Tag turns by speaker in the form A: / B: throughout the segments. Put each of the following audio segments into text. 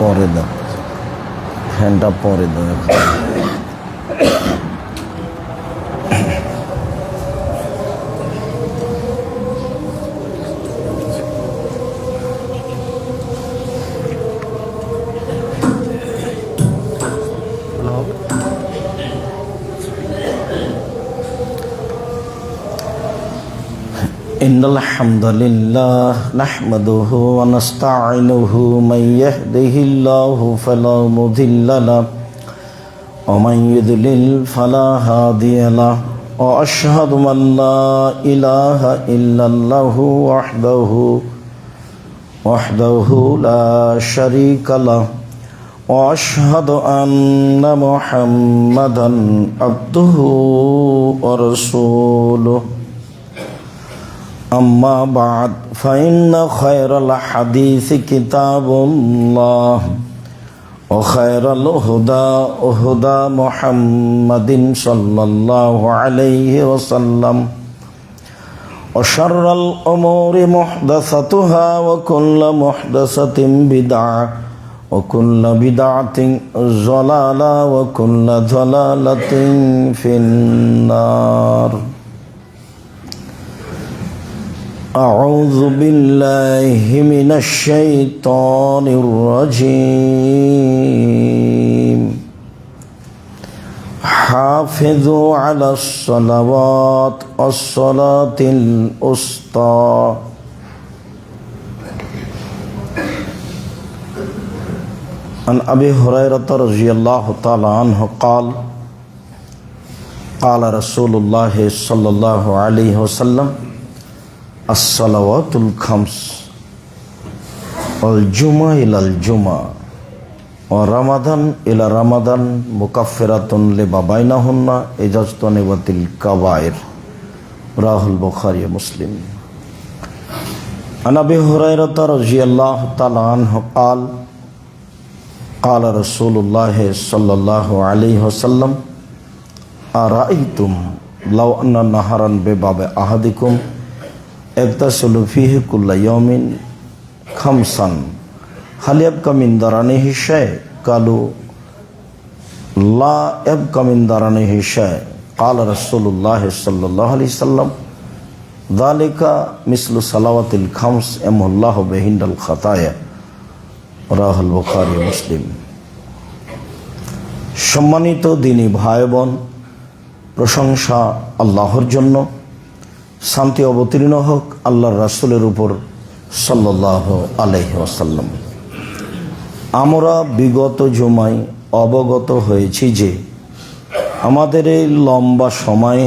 A: পরে দাও, ফ্যানটা পরে দাও। إن الحمد لله نحمده ونستعينه من يهده الله فلا مضل له ومن يضلل فلا هادي له وأشهد أن لا إله إلا الله وحده لا شريك له وأشهد أن محمدا عبده ورسوله أما بعد فإن خير الحديث كتاب الله وخير الهدى هدى محمد صلى الله عليه وسلم وشر الأمور محدثاتها وكل محدثة بدعة وكل بدعة ضلالة وكل ضلالة في النار. أعوذ بالله من الشيطان الرجيم. حافظوا على الصلوات والصلاة الوسطى. عن أبي هريرة رضي الله تعالى عنه قال قال رسول الله صلى الله عليه وسلم الصلوات الخمس والجمعة إلى الجمعة ورمضان إلى رمضان مكفرة لما بينهن إذا اجتنبت الكبائر. رواه البخاري ومسلم. عن أبي هريرة رضي الله تعالى عنه قال قال رسول الله صلى الله عليه وسلم أرأيتم لو أن نهرا بباب أحدكم اغتسل فيه كل يوم خمسا هل يبقى من درنه شيء؟ قالوا لا يبقى من درنه شيء. قال رسول الله صلى الله عليه وسلم ذلك مثل صلوات الخمس يمحو الله بهن الخطايا. রাহ বুখারী মুসলিম। সম্মানিত দিনী ভাই বোন, প্রশংসা আল্লাহর জন্য, শান্তি অবতীর্ণ হোক আল্লাহর রাসূলের উপর সাল্লাল্লাহু আলাইহি ওয়াসাল্লাম। আমরা বিগত জুমায় অবগত হয়েছি যে আমাদের এই লম্বা সময়ে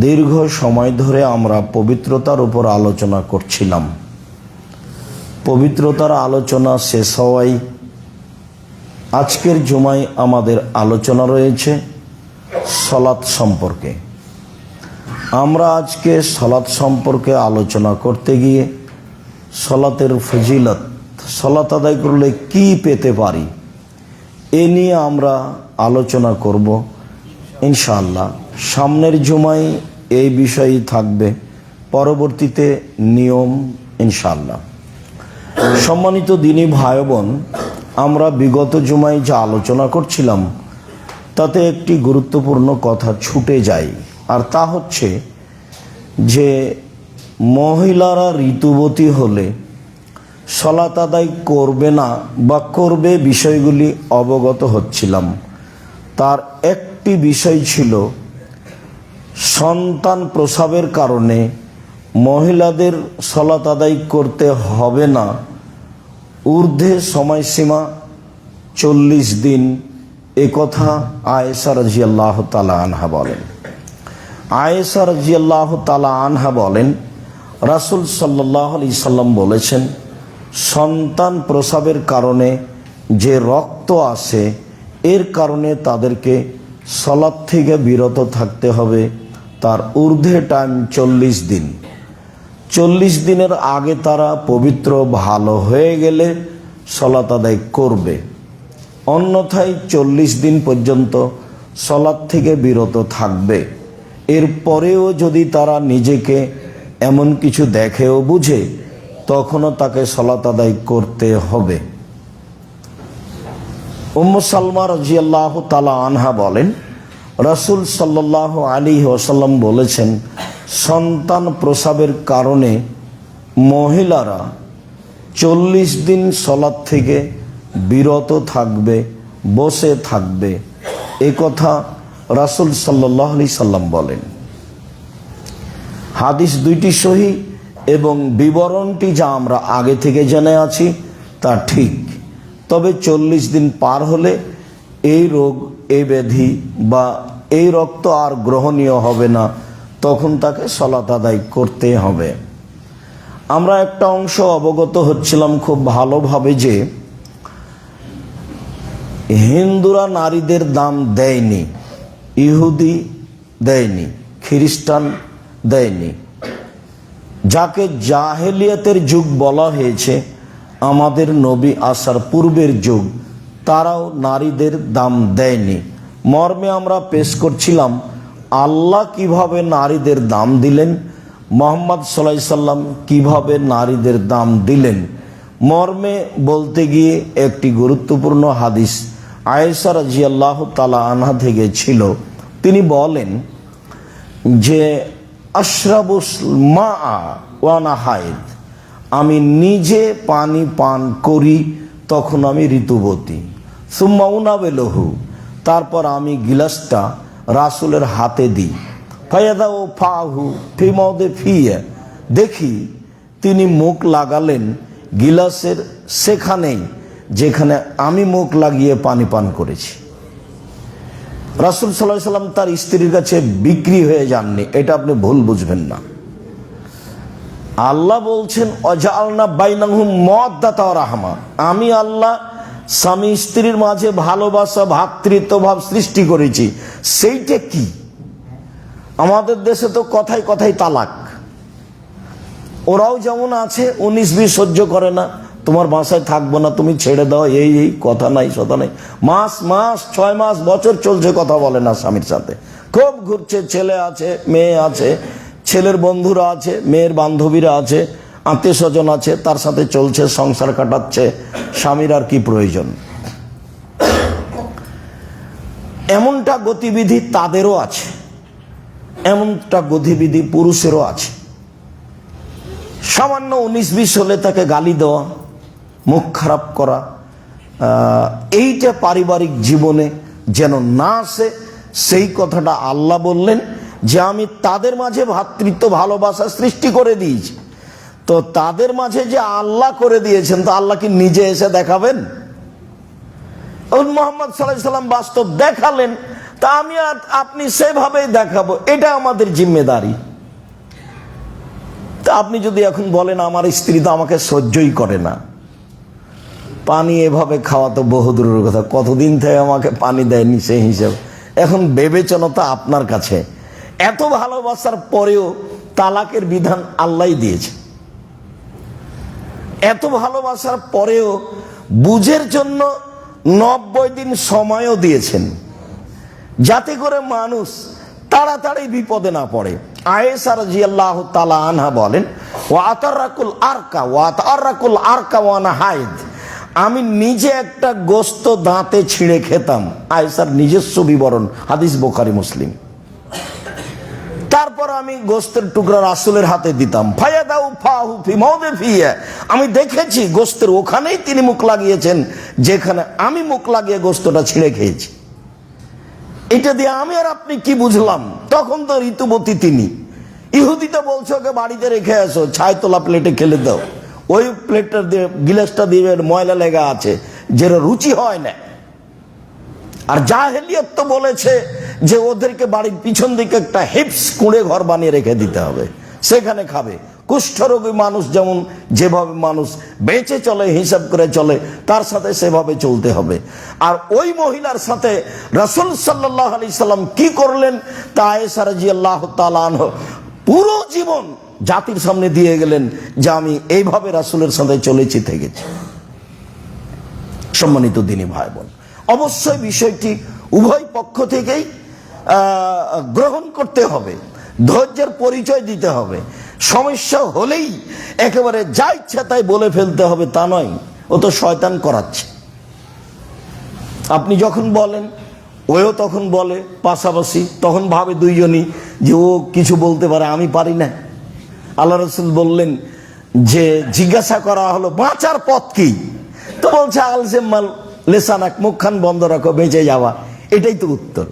A: দীর্ঘ সময় ধরে আমরা পবিত্রতার উপর আলোচনা করছিলাম। পবিত্রতার আলোচনা শেষ হওয়ায় আজকের জুমায় আমাদের আলোচনা রয়েছে সালাত সম্পর্কে। আমরা আজকে সালাত সম্পর্কে আলোচনা করতে গিয়ে সালাতের ফজিলত, সালাত আদায় করলে কি পেতে পারি, এ নিয়ে আমরা আলোচনা করব ইনশাআল্লাহ। সামনের জুমায় এই বিষয়ই থাকবে, পরবর্তীতে নিয়ম ইনশাআল্লাহ। সম্মানিত দিনী ভাই বোন, আমরা বিগত জুমায় যা আলোচনা করছিলাম তাতে একটি গুরুত্বপূর্ণ কথা ছুটে যায়, আর তা হচ্ছে যে মহিলারা ঋতুবতী হলে সালাত আদায় করবে না বা করবে, বিষয়গুলি অবগত হচ্ছিলাম। তার একটি বিষয় ছিল সন্তান প্রসবের কারণে মহিলাদের সালাত আদায় করতে হবে না, ঊর্ধ্বে সময়সীমা 40 দিন। এ কথা আয়েশা রাদিয়াল্লাহু তাআলা আনহা বলেন। আয়েশা রাদিয়াল্লাহু তাআলা আনহা বলেন রাসূল সাল্লাল্লাহু আলাইহি সাল্লাম বলেছেন, সন্তান প্রসবের কারণে যে রক্ত আসে এর কারণে তাদেরকে সালাত থেকে বিরত থাকতে হবে। তার ঊর্ধ্বে টাইম 40 দিন। 40 দিনের আগে তারা পবিত্র ভালো হয়ে গেলে সালাত আদায় করবে, অন্যথায় 40 দিন পর্যন্ত সালাত থেকে বিরত থাকবে। এরপরেও যদি তারা নিজেকে এমন কিছু দেখে ও বুঝে, তখনও তাকে সালাত আদায় করতে হবে। উম্মু সালমা রাদিয়াল্লাহু তাআলা আনহা বলেন, রাসূল সাল্লাল্লাহু আলাইহি ওয়াসাল্লাম বলেছেন, সন্তান প্রসবের কারণে মহিলারা 40 দিন সালাত থেকে বিরত থাকবে, বসে থাকবে। এ কথা রাসূল সাল্লাল্লাহু আলাইহি সাল্লাম বলেন। হাদিস দুইটি সহিহ এবং বিবরণটি যা আমরা আগে থেকে জেনে আছি তা ঠিক। তবে 40 দিন পার হলে এই রোগ, এই ব্যাধি বা এই রক্ত আর গ্রহণীয় হবে না, তখন তাকে সালাত আদায় করতে হবে। আমরা একটা অংশ অবগত হচ্ছিলাম খুব ভালোভাবে যে হিন্দুরা নারীদের দাম দেয়নি, ইহুদি দেয়নি, খ্রিস্টান দেয়নি। যাকে জাহেলিয়াতের যুগ বলা হয়েছে, আমাদের নবী আসার পূর্বের যুগ, তারাও নারীদের দাম দেয়নি। মর্মে আমরা পেশ করছিলাম আল্লাহ কিভাবে নারীদের দাম দিলেন, মুহাম্মদ সাল্লাল্লাহু আলাইহি সাল্লাম কিভাবে নারীদের দাম দিলেন। মর্মে বলতে গিয়ে একটি গুরুত্বপূর্ণ হাদিস আয়েশা রাদিয়াল্লাহু তাআলা আনহা থেকে ছিল। তিনি বলেন যে আশরাবুল মা ওয়া আনা হায়েদ, আমি নিজে পানি পান করি তখন আমি ঋতুবতী। সুম্মা উনাবিলহু, তারপর আমি গিলাসটা রাসূলের হাতে দিই। ফায়াদা ও ফাহু ফি মাউদি ফিয়া, দেখি তিনি মুখ লাগালেন গিলাসের সেখানেই যেখানে আমি মুখ লাগিয়ে পানি পান করেছি। রাসূল সাল্লাল্লাহু আলাইহি সাল্লাম তার স্ত্রীর কাছে বিক্রি হয়ে যাননি, এটা আপনি ভুল বুঝবেন না। আল্লাহ বলছেন অজাআলনা বাইনাহুম মাওয়াদ্দাতা ওয়া রাহমা, আমি আল্লাহ স্বামী স্ত্রীর মাঝে ভালোবাসা, ভ্রাতৃত্বভাব সৃষ্টি করেছি। সেইটা কি? আমাদের দেশে তো কথায় কথায় তালাক। ওরাও যেমন আছে 19-20 সহ্য করে না, তোমার বাসায় থাকবো না, তুমি ছেড়ে দাও, এই এই কথা নাই, সতা নাই। মাস 6 মাস বছর চলছে, কথা বলে না স্বামীর সাথে, খুব ঘুরছে। ছেলে আছে, মেয়ে আছে, ছেলের বন্ধুরা আছে, মেয়ের বান্ধবীরা আছে, আত্মীয় স্বজন আছে, তার সাথে চলছে, সংসার কাটাচ্ছে। স্বামীর আর কি প্রয়োজন? এমনটা গতিবিধি তাদেরও আছে, এমনটা গতিবিধি পুরুষেরও আছে। সামান্য 19-20 হলে তাকে গালি দেওয়া, মুখ খারাপ করা, এইটা পারিবারিক জীবনে যেন না আসে, সেই কথাটা আল্লাহ বললেন যে আমি তাদের মাঝে ভ্রাতৃত্ব ভালোবাসা সৃষ্টি করে দিয়েছি। তো তাদের মাঝে যে আল্লাহ করে দিয়েছেন, তো আল্লাহ কি নিজে এসে দেখাবেন? মুহাম্মদ সাল্লাল্লাহু আলাইহি সাল্লাম বাস্তব দেখালেন, তা আমি আর আপনি সেভাবেই দেখাবো, এটা আমাদের জিম্মেদারি। তা আপনি যদি এখন বলেন আমার স্ত্রী তো আমাকে সহ্যই করে না, পানি এভাবে খাওয়া তো বহু দূরের কথা, কতদিন থেকে আমাকে পানি দেয়নি সেই হিসাব। এখন বিবেচনাটা আপনার কাছে। এত ভালোবাসার পরেও তালাকের বিধান আল্লাহই দিয়েছে। এত ভালোবাসার পরেও বুঝের জন্য 90 দিন সময়ও দিয়েছেন, যাতে করে মানুষ তাড়াতাড়ি বিপদে না পড়ে। আয়েশা রাদিয়াল্লাহু তাআলা আনহা বলেন, ওয়া আতারাকুল আরকা ওয়া আনা হায়েদ, আমি নিজে একটা গোস্ত দাঁতে ছিঁড়ে খেতাম। আয়েশার নিজস্ব বিবরণ, হাদিস বুখারী মুসলিম। তারপর আমি গোস্তের টুকরা রাসূলের হাতে দিতাম। ফায়াদাউ ফাহু ফি মাউদি ফিয়া, আমি দেখেছি গোস্তের ওখানেই তিনি মুখ লাগিয়েছেন যেখানে আমি মুখ লাগিয়ে গোস্তটা ছিঁড়ে খেয়েছি। এটা দিয়ে আমি আর আপনি কি বুঝলাম? তখন তো ঋতুবতী তিনি। ইহুদিটা বলছে ওকে বাড়িতে রেখে আসো, ছাই তোলা প্লেটে খেলে দাও, ওই প্লেটটা দিয়ে গিলাসটা দিয়ে ময়লা লেগা আছে, যেটা রুচি হয় না। আর জাহেলিয়াত তো বলেছে যে ওদেরকে বাড়ির পিছন দিকে একটা হিপস কুঁড়ে ঘর বানিয়ে রেখে দিতে হবে, সেখানে খাবে। কুষ্ঠরোগী মানুষ যেমন যেভাবে মানুষ বেঁচে চলে, হিসাব করে চলে, তার সাথে সেভাবে চলতে হবে। আর ওই মহিলার সাথে রাসূল সাল্লাল্লাহু আলাইহি সাল্লাম কি করলেন তা আয়েশা রাদিয়াল্লাহু তাআলা আনহা পুরো জীবন জাতির সামনে দিয়ে গেলেন যে আমি এইভাবে রাসূলের সাথে চলেছি, থেকেছি। সম্মানিত দিনী ভাই বোন, অবশ্যই বিষয়টি উভয় পক্ষ থেকেই গ্রহণ করতে হবে, ধৈর্যের পরিচয় দিতে হবে। সমস্যা হলেই একেবারে যা ইচ্ছা তাই বলে ফেলতে হবে তা নয়, ও তো শয়তান করাচ্ছে। আপনি যখন বলেন ওও তখন বলে পাশাপাশি, তখন ভাবে দুইজনই যে ও কিছু বলতে পারে, আমি পারি না। আল্লাহ রসুল বললেন যে জিজ্ঞাসা করা হলো বাঁচার পথ কি, তো বলছে আলজেম্মাল লেসানাক, মুখখান বন্ধ রাখো, বেঁচে যাওয়া, এটাই তো উত্তর।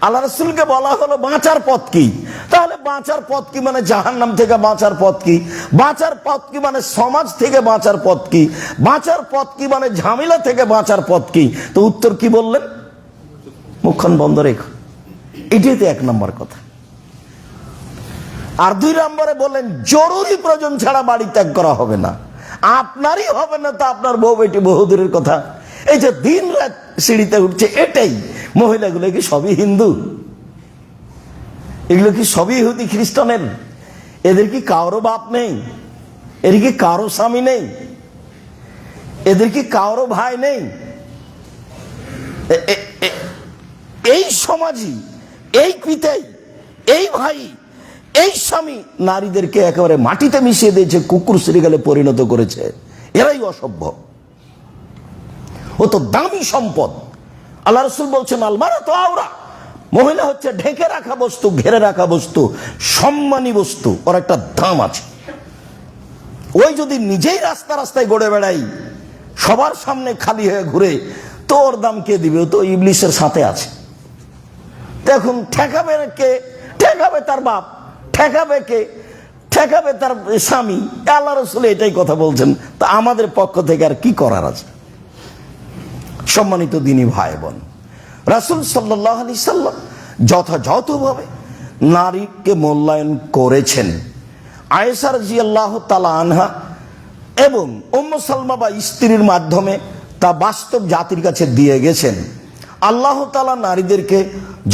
A: আল্লাহ রসুলকে বলা হলো বাঁচার পথ কি, তাহলে বাঁচার পথ কি মানে জাহান্নাম থেকে বাঁচার পথ কি, বাঁচার পথ কি মানে সমাজ থেকে বাঁচার পথ কি, বাঁচার পথ কি মানে ঝামেলা থেকে বাঁচার পথ কি, তো উত্তর কি বললেন? মুখখান বন্ধ রেখো, এটাই তো এক নম্বর কথা। আর দুই নম্বরে বললেন জরুরি প্রয়োজন ছাড়া বাড়ি ত্যাগ করা হবে না। আপনারই হবে না তো আপনার বউ বেটি বহুদূরের কথা। এই যে দিন রাত সিঁড়িতে উঠছে, এটাই মহিলাগুলো কি সবই হিন্দু? এগুলো কি সবই ইহুদি খ্রিস্টানের? এদের কি কারো বাপ নেই? এদের কি কারো স্বামী নেই? এদের কি কারো ভাই নেই? এই সমাজই, এই পিতাই, এই ভাই, এই স্বামী নারীদেরকে একেবারে মাটিতে মিশিয়ে দিয়েছে, কুকুর শ্রীগালে পরিণত করেছে। এরাই অসভ্য। ও তো দামি সম্পদ। আল্লাহ রসুল বলছেন আলমারা তো আওরা, মহিলা হচ্ছে ঢেকে রাখা বস্তু, ঘেরে রাখা বস্তু, সম্মানী বস্তু, ওর একটা দাম আছে। ওই যদি নিজেই রাস্তা রাস্তায় গড়ে বেড়াই, সবার সামনে খালি হয়ে ঘুরে, তো ওর দাম কে দিবে? ও তো ইবলিসের সাথে আছে। এখন ঠেকাবে কে? ঠেকাবে তার বাপ, ঠেকাবে কে? ঠেকাবে তার স্বামী। আল্লাহ রসুল এটাই কথা বলছেন। তা আমাদের পক্ষ থেকে আর কি করার আছে? সম্মানিত দিনী ভাই বোন, রাসূল সাল্লাল্লাহু আলাইহি সাল্লাম যথাযথভাবে নারীকে মূল্যায়ন করেছেন। আয়েশা রাদিয়াল্লাহু তাআলা আনহা এবং উম্মে সালমা বা স্ত্রীর মাধ্যমে তা বাস্তব জাতির কাছে দিয়ে গেছেন। আল্লাহ তাআলা নারীদেরকে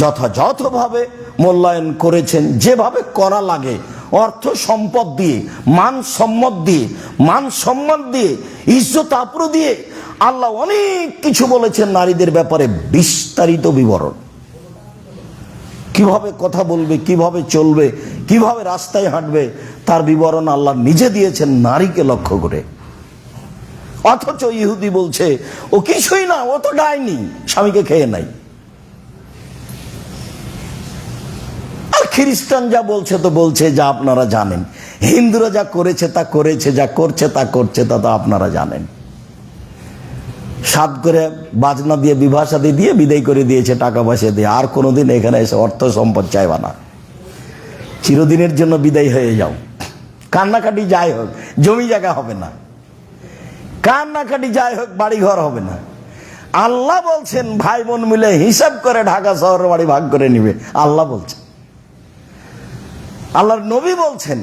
A: যথাযথভাবে মূল্যায়ন করেছেন, যেভাবে করা লাগে, অর্থ সম্পদ দিয়ে, মান সম্মান দিয়ে, ইজ্জত আবরু দিয়ে। আল্লাহ অনেক কিছু বলেছেন নারীদের ব্যাপারে, বিস্তারিত বিবরণ। কিভাবে কথা বলবে, কিভাবে চলবে, কিভাবে রাস্তায় হাঁটবে, তার বিবরণ আল্লাহ নিজে দিয়েছেন নারীকে লক্ষ্য করে। অথচ ইহুদি বলছে ও কিছুই না, ও তো ডাইনি, স্বামীকে খেয়ে নাই। আর খ্রিস্টান যা বলছে তো বলছে, যা আপনারা জানেন। হিন্দুরা যা করেছে তা করেছে, যা করছে তা করছে, তা তো আপনারা জানেন। সাত করে বাজনা দিয়ে, বিবাহ শাদী দিয়ে বিদায় করে দিয়েছে, টাকা পয়সা দিয়ে। আর কোনোদিন এখানে এসে অর্থ সম্পদ চাইবা না, চিরদিনের জন্য বিদায় হয়ে যাও। কান্নাকাটি যাই হোক, জমি জায়গা হবে না। কান্নাকাটি যাই হোক, বাড়ি ঘর হবে না। আল্লাহ বলছেন ভাই বোন মিলে হিসাব করে ঢাকা শহরের বাড়ি ভাগ করে নিবে। আল্লাহ বলছেন, আল্লাহর নবী বলছেন,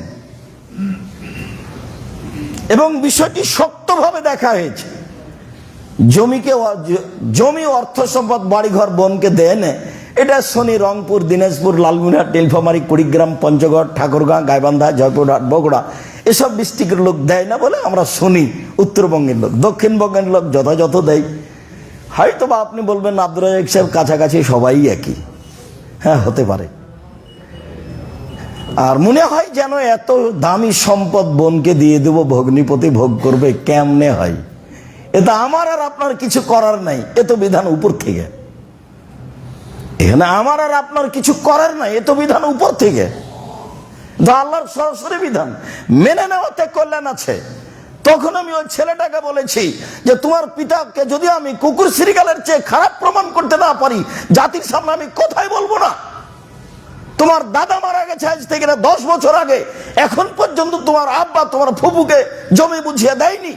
A: এবং বিষয়টি শক্তভাবে দেখা হয়েছে। জমি, অর্থ সম্পদ, বাড়িঘর বোনকে দেয় না, এটা শনি, রংপুর, দিনাজপুর, লালমিনহাট, নীলফামারী, কুড়িগ্রাম, পঞ্চগড়, ঠাকুরগাঁ, গাইবান্ধা, জয়পুরহাট, বগুড়া, এসব ডিস্ট্রিক্টের লোক দেয় না বলে আমরা শুনি। উত্তরবঙ্গের লোক, দক্ষিণবঙ্গের লোক যথাযথ দেয়। হয়তো বা আপনি বলবেন আব্দুর রাজ্জাক সাহেব কাছাকাছি সবাই একই। হ্যাঁ, হতে পারে। আর মনে হয় যেন এত দামি সম্পদ বোনকে দিয়ে দেব, ভগ্নিপতি ভোগ করবে। কেমনে হয়? এটা আমার আর আপনার কিছু করার নাই, এ তো বিধান উপর থেকে। এখানে আমার আর আপনার কিছু করার নাই, এ তো বিধান উপর থেকে। আল্লাহর সরাসরি বিধান মেনে নেওয়াতে কল্যাণ আছে। তখন আমি ওই ছেলেটাকে বলেছি যে তোমার পিতাকে যদি আমি কুকুর শ্রীগালের চেয়ে খারাপ প্রমাণ করতে না পারি, জাতির সামনে আমি কোথায় বলবো না। তোমার দাদা মারা গেছে আজ থেকে 10 বছর আগে, এখন পর্যন্ত তোমার আব্বা তোমার ফুপুকে জমি বুঝিয়ে দেয়নি।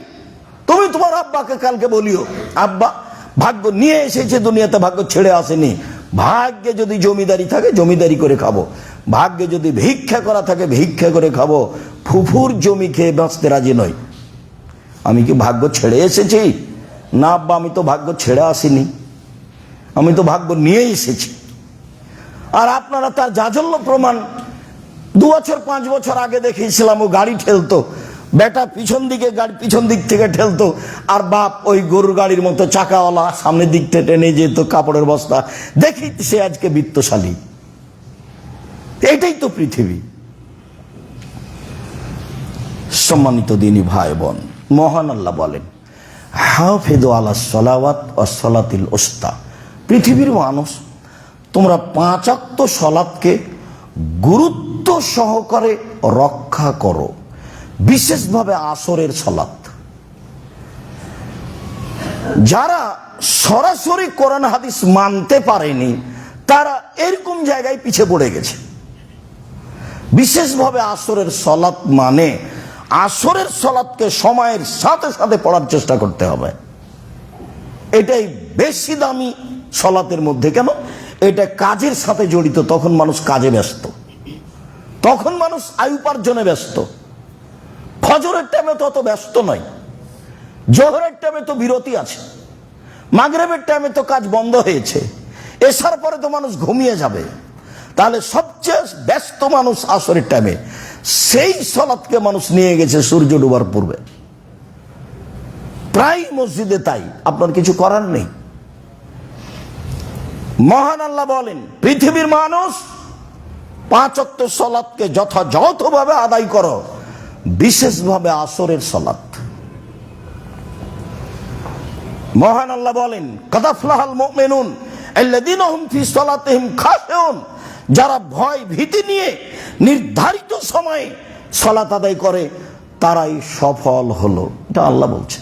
A: তুমি তোমার আব্বাকে কালকে বলিও, আব্বা ভাগ্য নিয়ে এসেছে দুনিয়াতে, ভাগ্য ছেড়ে আসেনি। ভাগ্যে যদি জমিদারি থাকে জমিদারি করে খাবো, ভাগ্যে যদি ভিক্ষা করা থাকে ভিক্ষা করে খাবো। ফুফুর জমি খেয়ে বাঁচতে রাজি নই। আমি কি ভাগ্য ছেড়ে এসেছি? না আব্বা, আমি তো ভাগ্য ছেড়ে আসিনি, আমি তো ভাগ্য নিয়ে এসেছি। আর আপনারা তার জাজল্য প্রমাণ 2 বছর 5 বছর আগে দেখিয়েছিলাম। ও গাড়ি ঠেলতো, বেটা পিছন দিকে, গাড়ি পিছন দিক থেকে ঠেলতো, আর বাপ ওই গরুর গাড়ির মতো চাকাওয়ালা সামনের দিক থেকে টেনে যেত, কাপড়ের বস্তা। দেখি সে আজকে বিত্তশালী। এটাই তো পৃথিবী। সম্মানিত দিনী ভাই বোন, মহান আল্লাহ বলেন হাফিযু আলাস সালাওয়াত ওয়াস সালাতিল উস্তা, পৃথিবীর মানুষ তোমরা 5 ওয়াক্ত সালাতকে গুরুত্ব সহকারে রক্ষা করো, বিশেষভাবে আসরের সালাত। যারা সরাসরি কোরআন হাদিস মানতে পারেনি তারা এরকম জায়গায় পিছিয়ে পড়ে গেছে। বিশেষভাবে আসরের সালাত মানে আসরের সালাতকে সময়ের সাথে সাথে পড়ার চেষ্টা করতে হবে। এটাই বেশি দামি সালাতের মধ্যে। কেন? এটা কাজের সাথে জড়িত। তখন মানুষ কাজে ব্যস্ত, তখন মানুষ আয় উপার্জনে ব্যস্ত। ফজরের টাইমে তো অত ব্যস্ত নয়, জোহরের টাইমে তো বিরতি আছে, মাগরিবের টাইমে তো কাজ বন্ধ হয়েছে, এসার পরে তো মানুষ ঘুমিয়ে যাবে। তাহলে সবচেয়ে ব্যস্ত মানুষ আসরের টাইমে, সেই সালাতকে মানুষ নিয়ে গেছে সূর্য ডোবার পূর্বে। প্রায় মসজিদে তাই, আপনার কিছু করার নেই। মহান আল্লাহ বলেন, পৃথিবীর মানুষ 5 ওয়াক্ত সালাতকে যথাযথভাবে আদায় করো, বিশেষভাবে আসরের সালাত। মহান আল্লাহ বলেন, কাদ আফলাহাল মুমিনুন আল্লাযীনা হুম ফি সালাতিহিম খাশিউন, যারা ভয় ভীতি নিয়ে নির্ধারিত সময়ে সালাত আদায় করে তারাই সফল হলো। এটা আল্লাহ বলছে।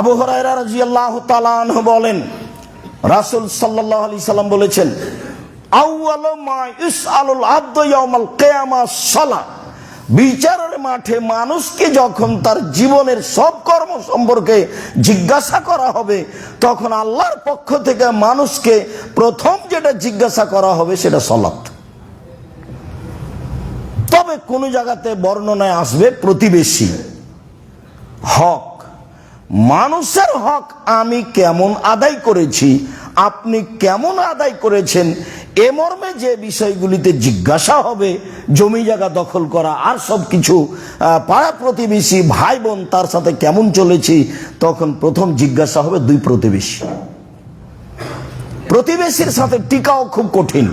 A: আবু হুরায়রা রাদিয়াল্লাহু তাআলা আনহু বলেন, রাসূল সাল্লাল্লাহু আলাইহি সাল্লাম বলেছেন, আউয়ালু মা ইসআলুল আবদু ইয়াউমাল কিয়ামাহ সালাত, বিচারের মাঠে মানুষকে যখন তার জীবনের সব কর্ম সম্পর্কে জিজ্ঞাসা করা হবে, তখন আল্লাহর পক্ষ থেকে মানুষকে প্রথম যেটা জিজ্ঞাসা করা হবে সেটা সালাত। তবে কোন জায়গাতে বর্ণনায় আসবে প্রতিবেশী হক, মানুষের হক আমি কেমন আদায় করেছি, আপনি কেমন আদায় করেছেন, এ মর্মে যে বিষয়গুলিতে জিজ্ঞাসা হবে, জমি জায়গা দখল করা আর সবকিছু, পাড়া প্রতিবেশী ভাই বোন তার সাথে কেমন চলেছি, তখন প্রথম জিজ্ঞাসা হবে 2 প্রতিবেশী। প্রতিবেশীর সাথে টিকাও খুব কঠিন,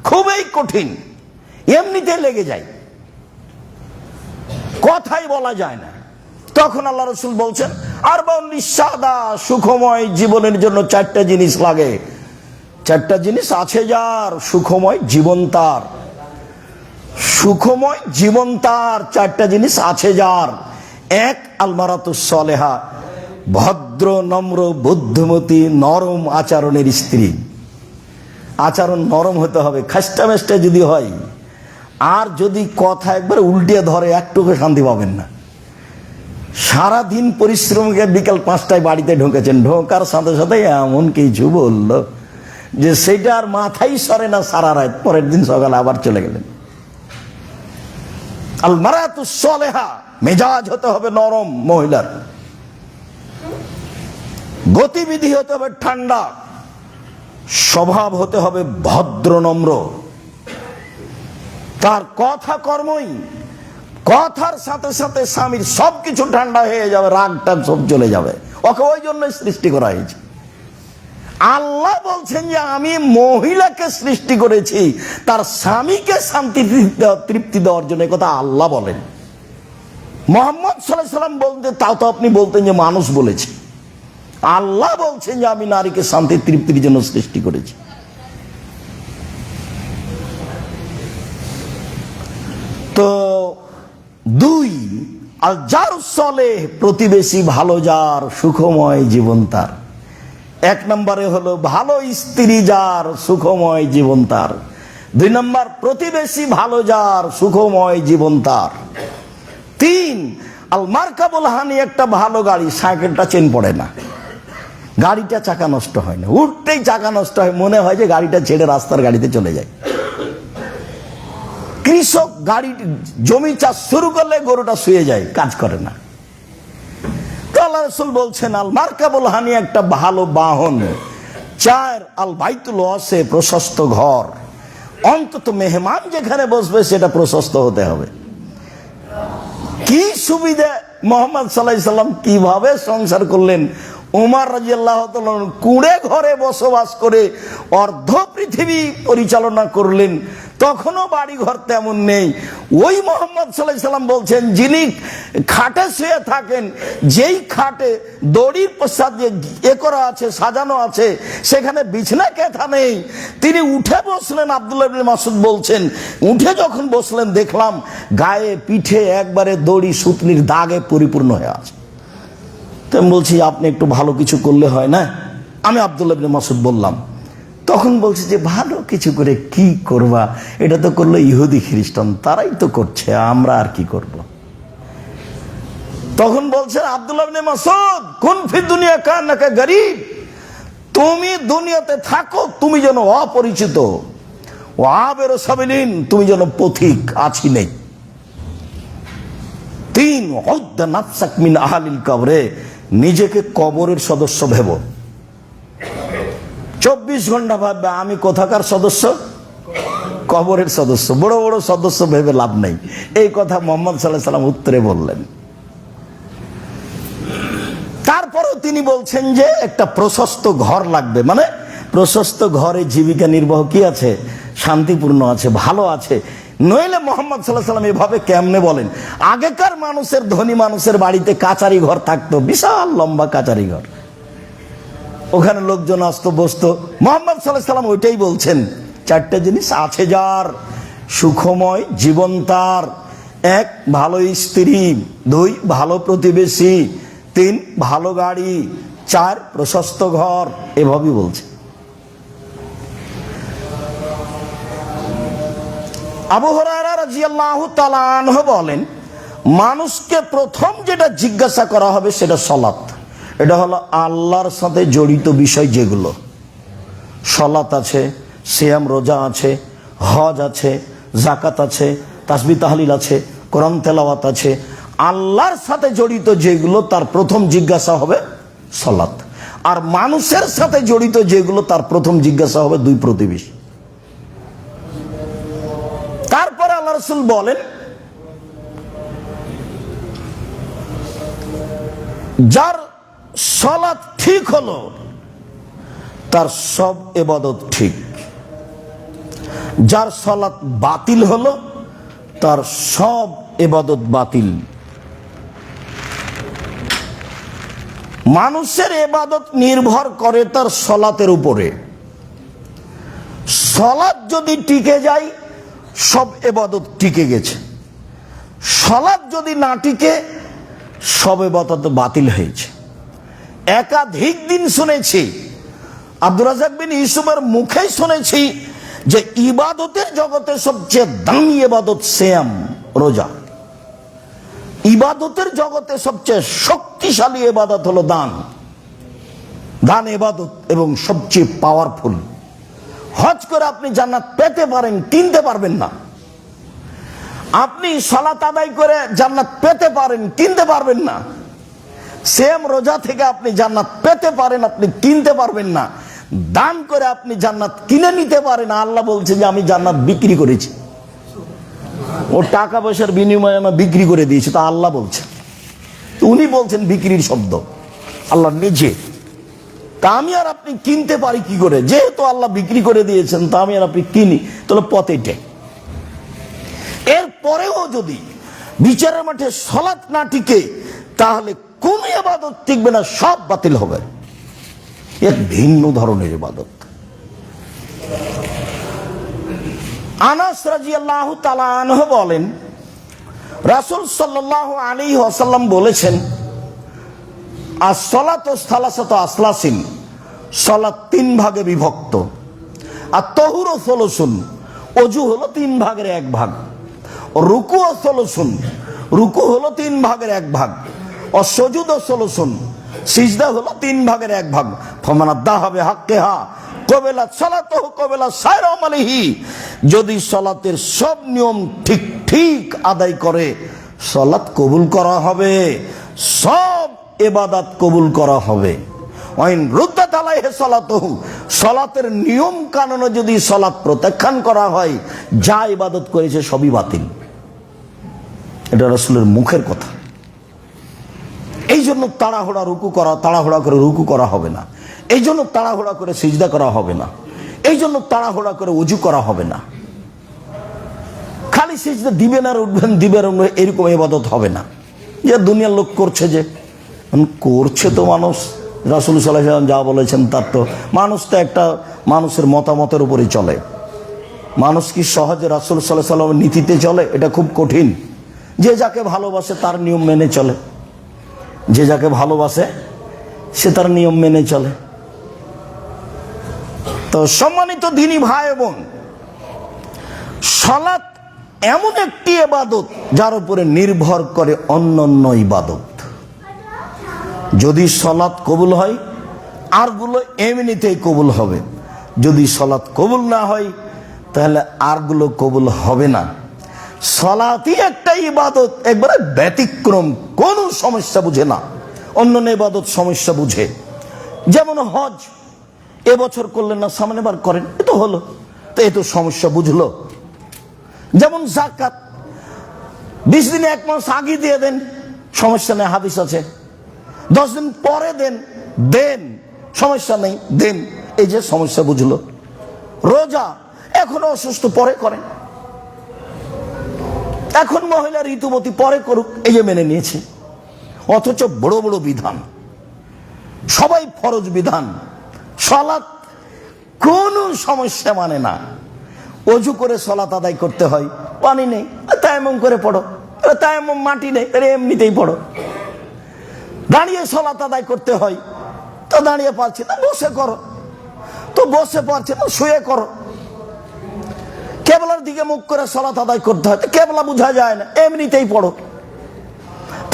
A: খুবই কঠিন, এমনিতে লেগে যায়, কথাই বলা যায় না। তখন আল্লাহ রাসূল বলছেন, আরবাউন লিসাদা, সুখময় জীবনের জন্য 4টা জিনিস লাগে। 4টা জিনিস আছে যার, সুখময় জীবন তার, সুখময় জীবন তার 4টা জিনিস আছে যার। 1, আলমারাতুস সালেহা, ভদ্র নম্র বুদ্ধিমতী নরম আচরণের স্ত্রী। আচরণ নরম হতে হবে, খাস্টা মেস্টা যদি হয়, আর যদি কথা একবার উল্টে ধরে একটুকু শান্তি পাবেন না। সারাদিন পরিশ্রম করে বিকাল 5টায় বাড়িতে ঢুকেছেন, ঢোকার সাথে সাথে এমন কিছু বললো যে সেটা আর মাথায় সরে না সারা রাত, পরের দিন সকালে আবার চলে গেলেন। আল মারাতুস সালেহা, মেজাজ হতে হবে নরম মহিলার, গতিবিধি হতে হবে ঠান্ডা, স্বভাব হতে হবে ভদ্র নম্র, তার কথা কর্মই, কথার সাথে সাথে স্বামীর সবকিছু ঠান্ডা হয়ে যাবে, রাগটা সব চলে যাবে। ওকে ওই জন্য সৃষ্টি করা হয়েছে। আল্লাহ বলছেন যে আমি মহিলাকে সৃষ্টি করেছি তার স্বামীকে শান্তি তৃপ্তি দেওয়ার জন্য, কথা আল্লাহ বলেন। মুহাম্মদ সাল্লাল্লাহু আলাইহি সাল্লাম বলতেন, তাও তো আপনি বলতেন যে মানুষ বলেছে। আল্লাহ বলছেন যে আমি নারীকে শান্তি তৃপ্তির জন্য সৃষ্টি করেছি। তো 2, আল জারুস সালেহ, প্রতিবেশী ভালো যার, সুখময় জীবন তার। 1 নম্বরে হলো ভালো স্ত্রী যার, সুখময় জীবন তার। 2 নম্বর প্রতিবেশী ভালো যার, সুখময় জীবন তার। 3, আল মারকাবুল হানি, একটা ভালো গাড়ি, সাইকেলটা চেন পড়ে না, গাড়িটা চাকা নষ্ট হয় না, উঠতেই চাকা নষ্ট হয়, মনে হয় যে গাড়িটা ছেড়ে রাস্তার গাড়িতে চলে যায়। কৃষক গাড়ি জমি চাষ শুরু করলে গরুটা শুয়ে যায়, কাজ করে না। তো আল্লাহ রাসূল বলছেন, আল মারকাবুল হানি, একটা ভালো বাহন। 4, আল বাইতুল ওয়াসে, প্রশস্ত ঘর, অন্তত মেহমান যেখানে বসবে সেটা প্রশস্ত হতে হবে। কি সুবিধা! মুহাম্মদ সাল্লাল্লাহু আলাইহি সাল্লাম কিভাবে সংসার করলেন। উমর রাদিয়াল্লাহু তাআলা কুঁড়ে ঘরে বসবাস করে অর্ধ পৃথিবী পরিচালনা করলেন, তখনও বাড়ি ঘর তেমন নেই। ওই মোহাম্মদ সাল্লাল্লাহু আলাইহি সাল্লাম বলছেন, যিনি খাটে শুয়ে থাকেন, যেই খাটে দড়ির প্রসাদ এ করা আছে, সাজানো আছে, সেখানে বিছনা কেথা নেই, তিনি উঠে বসলেন। আব্দুল্লাহ ইবনে মাসউদ বলছেন, উঠে যখন বসলেন দেখলাম গায়ে পিঠে একবারে দড়ি সুতলির দাগে পরিপূর্ণ হয়ে আছে। তো আমি বলছি, আপনি একটু ভালো কিছু করলে হয় না? আমি আব্দুল্লাহ ইবনে মাসউদ বললাম। তখন বলছে যে ভালো কিছু করে কি করবা, এটা তো করলো ইহুদি খ্রিস্টান, তারাই তো করছে, আমরা আর কি করব। তখন বলছেন আব্দুল্লাহ ইবনে মাসউদ, কুন ফি দুনিয়া কান্নাকা গরীব, তুমি দুনিয়াতে থাকো তুমি যেন অপরিচিত, ও আবের সাবিলিন, তুমি যেন পথিক, আছি নেই। 3 উদ্দা নাফসাক মিন আহলিল কবরে, নিজেকে কবরের সদস্য ভেবো। 24 ঘন্টা ভাববে আমি কোথাকার সদস্য, কবরের সদস্য। বড় বড় সদস্য ভেবে লাভ নেই। এই কথা মুহাম্মদ সাল্লাল্লাহু আলাইহি সাল্লাম উত্তরে বললেন। তারপরেও তিনি বলছেন যে একটা প্রশস্ত ঘর লাগবে, মানে প্রশস্ত ঘরে জীবিকা নির্বাহ কি আছে, শান্তিপূর্ণ আছে, ভালো আছে। নইলে মুহাম্মদ সাল্লাল্লাহু আলাইহি সাল্লাম এভাবে কেমনে বলেন? আগেকার মানুষের, ধনী মানুষের বাড়িতে কাচারি ঘর থাকতো, বিশাল লম্বা কাচারি ঘর, ওখানে লোকজন আসতো বসতো। মুহাম্মদ সাল্লাল্লাহু আলাইহি সাল্লাম ওইটাই বলছেন, 4টে জিনিস আছে যার, সুখময় জীবন তার, 1 ভালো স্ত্রী, 2 ভালো প্রতিবেশী, 3 ভালো গাড়ি, 4 প্রশস্ত ঘর। এভাবেই বলছে। আবু হুরায়রা রাদিয়াল্লাহু তাআলা আনহু বলেন, মানুষকে প্রথম যেটা জিজ্ঞাসা করা হবে সেটা সালাত। এটা হলো আল্লাহর সাথে জড়িত বিষয়, যেগুলো সালাত আছে, সিয়াম রোজা আছে, হজ আছে, যাকাত আছে, তাসবিহ তাহলিল আছে, কোরআন তেলাওয়াত আছে, আল্লাহর সাথে জড়িত যেগুলো তার প্রথম জিজ্ঞাসা হবে সালাত। আর মানুষের সাথে জড়িত যেগুলো তার প্রথম জিজ্ঞাসা হবে 2 প্রতিবেশী। তারপরে আল্লাহ রাসূল বলেন, যার সালাত ঠিক হলো তার সব ইবাদত ঠিক, যার সালাত বাতিল হলো তার সব ইবাদত বাতিল। মানুষের ইবাদত নির্ভর করে তার সালাতের উপরে। সালাত যদি টিকে যায় সব ইবাদত টিকে গেছে, সালাত যদি না টিকে সব ইবাদত বাতিল হয়েছে। একাধিক দিন শুনেছি, আব্দুর রাজ্জাক বিন ইউসুফের মুখেই শুনেছি যে ইবাদতের জগতে সবচেয়ে দামি ইবাদত সিয়াম, রোজা। ইবাদতের জগতে সবচেয়ে শক্তিশালী ইবাদত হলো দান। দান ইবাদত এবং সবচেয়ে পাওয়ারফুল। হজ করে আপনি জান্নাত পেতে পারেন, কিনতে পারবেন না। আপনি সালাত আদায় করে জান্নাত পেতে পারেন, কিনতে পারবেন না। সিয়াম রোজা থেকে আপনি জান্নাত পেতে পারেন, আপনি কিনতে পারবেন না। দান করে আপনি জান্নাত কিনে নিতে পারেন। আল্লাহ বলছে যে আমি জান্নাত বিক্রি করেছি, ও টাকা পয়সার বিনিময়ে আমি বিক্রি করে দিয়েছি। তা আল্লাহ বলছে, উনি বলছেন বিক্রির শব্দ, আল্লাহ নিজে। তা আমি আর আপনি কিনতে পারি কি করে? যেহেতু আল্লাহ বিক্রি করে দিয়েছেন, তা আমি আর আপনি কিনি, তাহলে পথেটে। এরপরেও যদি বিচারের মাঠে সালাত না টিকে, তাহলে কোন ইবাদত টিকবে না, সব বাতিল হবে। এক ভিন্ন ধরনের ইবাদত। আনাস রাদিয়াল্লাহু তাআলা আনহু বলেন, রাসূল সাল্লাল্লাহু আলাইহি ওয়াসাল্লাম বলেছেন, as-salatu salasatu aslasin, সালাত 3 ভাগে বিভক্ত। আর তাহুরু সলুসুন, ওযু হলো 3 ভাগের 1 ভাগ। রুকু ও সলুসুন, রুকু হলো 3 ভাগের 1 ভাগ। ও সুজুদ ও সলুসুন, সিজদা হলো 3 ভাগের 1 ভাগ। ফামানাদ্দা হবে হাক্কেহা কবেলা সালাতুহু কবেলা সাইর আমালিহি, যদি সালাতের সব নিয়ম ঠিক ঠিক আদায় করে সালাত কবুল করা হবে, সব ইবাদত কবুল করা হবে। ওয়াইন রুদ্দাত আলাইহি সালাতুহু, সালাতের নিয়ম কানুনে যদি সালাত প্রত্যাখ্যান করা হয়, যা ইবাদত করেছে সবই বাতিল। এটা রাসূলের মুখের কথা। এই জন্য তাড়াহুড়া রুকু করা, তাড়াহুড়া করে রুকু করা হবে না। এই জন্য তাড়াহুড়া করে সিজদা করা হবে না। এই জন্য তাড়াহুড়া করে ওযু করা হবে না। খালি সিজদা দিবেন আর উঠবেন, দিবেন আর উঠবেন, এরকম ইবাদত হবে না। যে দুনিয়ার লোক করছে, যে করছে তো মানুষ, রাসূল সাল্লাল্লাহু আলাইহি ওয়াসাল্লাম যা বলেছেন তার তো, মানুষ তো একটা মানুষের মতামতের উপরই চলে। মানুষ কি সহজে রাসূল সাল্লাল্লাহু আলাইহি ওয়াসাল্লামের নীতিতে চলে? এটা খুব কঠিন। যে যাকে ভালোবাসে তার নিয়ম মেনে চলে, যে যাকে ভালোবাসে সে তার নিয়ম মেনে চলে। তো সম্মানিত দ্বীনী ভাই বোন, সালাত এমন একটি ইবাদত যার উপরে নির্ভর করে অন্যান্য ইবাদত। যদি সালাত কবুল হয় আরগুলো এমনিতেই কবুল হবে, যদি সালাত কবুল না হয় তাহলে আরগুলো কবুল হবে না। সালাতই একটা ইবাদত, একবারে ব্যতিক্রম, কোনো সমস্যা বুঝে না। অন্যান্য ইবাদত সমস্যা বুঝে। যেমন হজ, এবছর করলেন না, সামনে বার করেন, এ তো হলো, তো এ তো সমস্যা বুঝলো। যেমন যাকাত, 20 দিনে 1 মাস আগে দিয়ে দেন, সমস্যা নেই, হাদিস আছে। 10 দিন পরে দেন, দেন, সমস্যা নেই, দেন, এই যে সমস্যা বুঝলো। রোজা, এখনো অসুস্থ, পরে করেন। এখন মহিলা ঋতুবতী, পরে করুক, এই যে মেনে নিয়েছে। অথচ বড় বড় বিধান, সবাই ফরজ বিধান। সালাত কোনো সমস্যা মানে না। অজু করে সালাত আদায় করতে হয়, পানি নেই, তায়াম্মুম করে পড়ো, তায়াম্মুম মাটি নেই, এমনিতেই পড়ো। দাঁড়িয়ে সালাত আদায় করতে হয়, তো দাঁড়িয়ে পারছি না, বসে করো, তো বসে পারছি না, শুয়ে করো। কেবলার দিকে মুখ করে সালাত আদায় করতে হয়, কেবলা বোঝা যায় না, এমনিতেই পড়ো।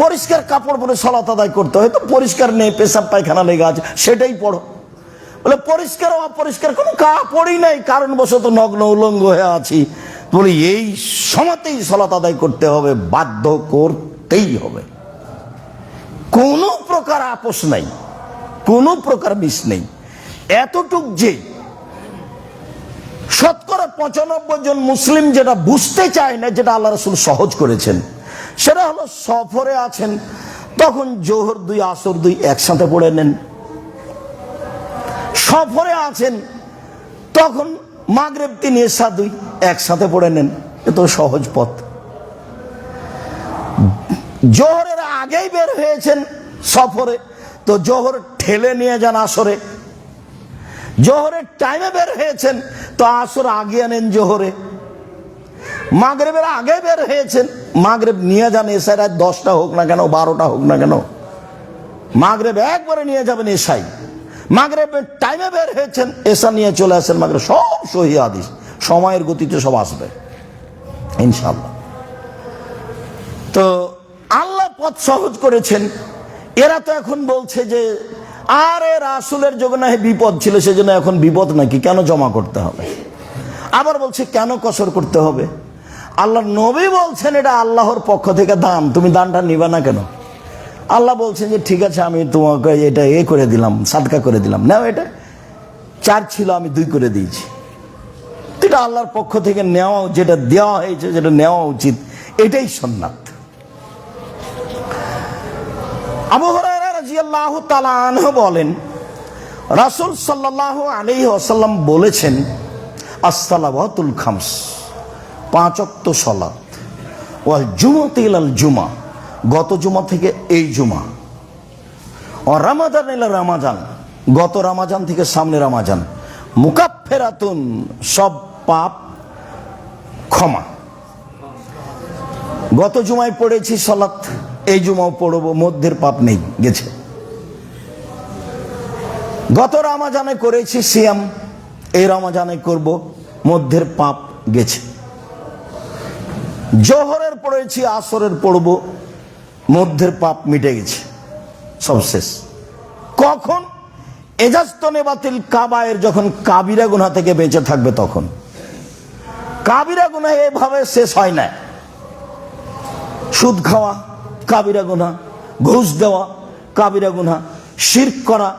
A: পরিষ্কার কাপড় পরে সালাত আদায় করতে হয়, তো পরিষ্কার নেই, পেশাব পায়খানা লেগে আছে, সেটাই পড়ো। বলে পরিষ্কার অপরিষ্কার কোনো কাপড়ই নাই, কারণবশত নগ্ন উলঙ্গ হয়ে আছি, বলি এই সময়তেই সালাত আদায় করতে হবে, বাধ্য করতেই হবে। কোনো প্রকার আপোষ নাই, কোনো প্রকার মিস নেই। এতটুক যে শতকরা 95 জন মুসলিম যেটা বুঝতে চায় না, যেটা আল্লাহ রাসূল সহজ করেছেন, সেটা হলো সফরে আছেন, তখন জোহর 2 আসর 2 একসাথে পড়ে নেন। সফরে আছেন, তখন মাগরিব 3 এশা 2 একসাথে পড়ে নেন, এ তো সহজ পথ। জোহরের আগেই বের হয়েছেন সফরে, তো জোহর ঠেলে নিয়ে যান আসরে। জোহরের টাইমে বের হয়েছেন, তো আসর আগে আনেন জোহরে। মাগরিবের আগে বের হয়েছেন, মাগরিব নিয়ে যান এশায়, রাত 10টা হোক না কেন, 12টা হোক না কেন, মাগরিব একবারে নিয়ে যাবেন এশায়। মাগরিবের টাইমে বের হয়েছেন, এশা নিয়ে চলে আসেন মাগরিব। সব সহিহ হাদিস, সময়ের গতিতে সব আসবে ইনশাআল্লাহ। তো আল্লাহ পথ সহজ করেছেন। এরা তো এখন বলছে যে আরে রাসূলের যুগে না বিপদ ছিল, সেজন্য এখন বিপদ নাকি, কেন জমা করতে হবে? আবার বলছে কেন কসর করতে হবে? আল্লাহর নবী বলছেন এটা আল্লাহর পক্ষ থেকে দান, তুমি দানটা নিবা না কেন? আল্লাহ বলছেন যে ঠিক আছে, আমি তোমাকে এটা করে দিলাম, সাদকা করে দিলাম, নাও, এটা 4 ছিল, আমি 2 করে দিয়েছি। এটা আল্লাহর পক্ষ থেকে নেওয়া, যেটা দেওয়া হয়েছে যেটা নেওয়া উচিত, এটাই সুন্নাত। আবু হুরায়রা রাদিয়াল্লাহু তাআলা আনহু বলেন, রাসূল সাল্লাল্লাহু আলাইহি ওয়াসাল্লাম বলেছেন, as-সালাওয়াতুল খামস, 5 ওয়াক্ত সালাত, ওয়াল জুমাতু ইলাল জুমা, গত জুমা থেকে এই জুমা, ও রমাদান ইলা রমাদান, গত রমাজান থেকে সামনে রমাজান, মুকাফফিরাতুন, সব পাপ ক্ষমা। গত জুমায় পড়েছি সালাত, এই জুমাও পড়বো, মধ্যের পাপ নেই, গেছে। গত রমাজানে করেছি সিয়াম, এই রমাজানে করব, মধ্যের পাপ গেছে। জোহরের পড়েছি, আসরের পড়ব, মধ্যের পাপ মিটে গেছে, সব শেষ। কখন? এজাজতনে বাতিল কাবায়ের, যখন কাবিরা গুনাহ থেকে বেঁচে থাকবে তখন। কাবিরা গুনাহ এভাবে শেষ হয় না। সুদ খাওয়া কাবিরা গুনাহ, ঘুষ দেওয়া কাবিরা গুনাহ, শিরক করা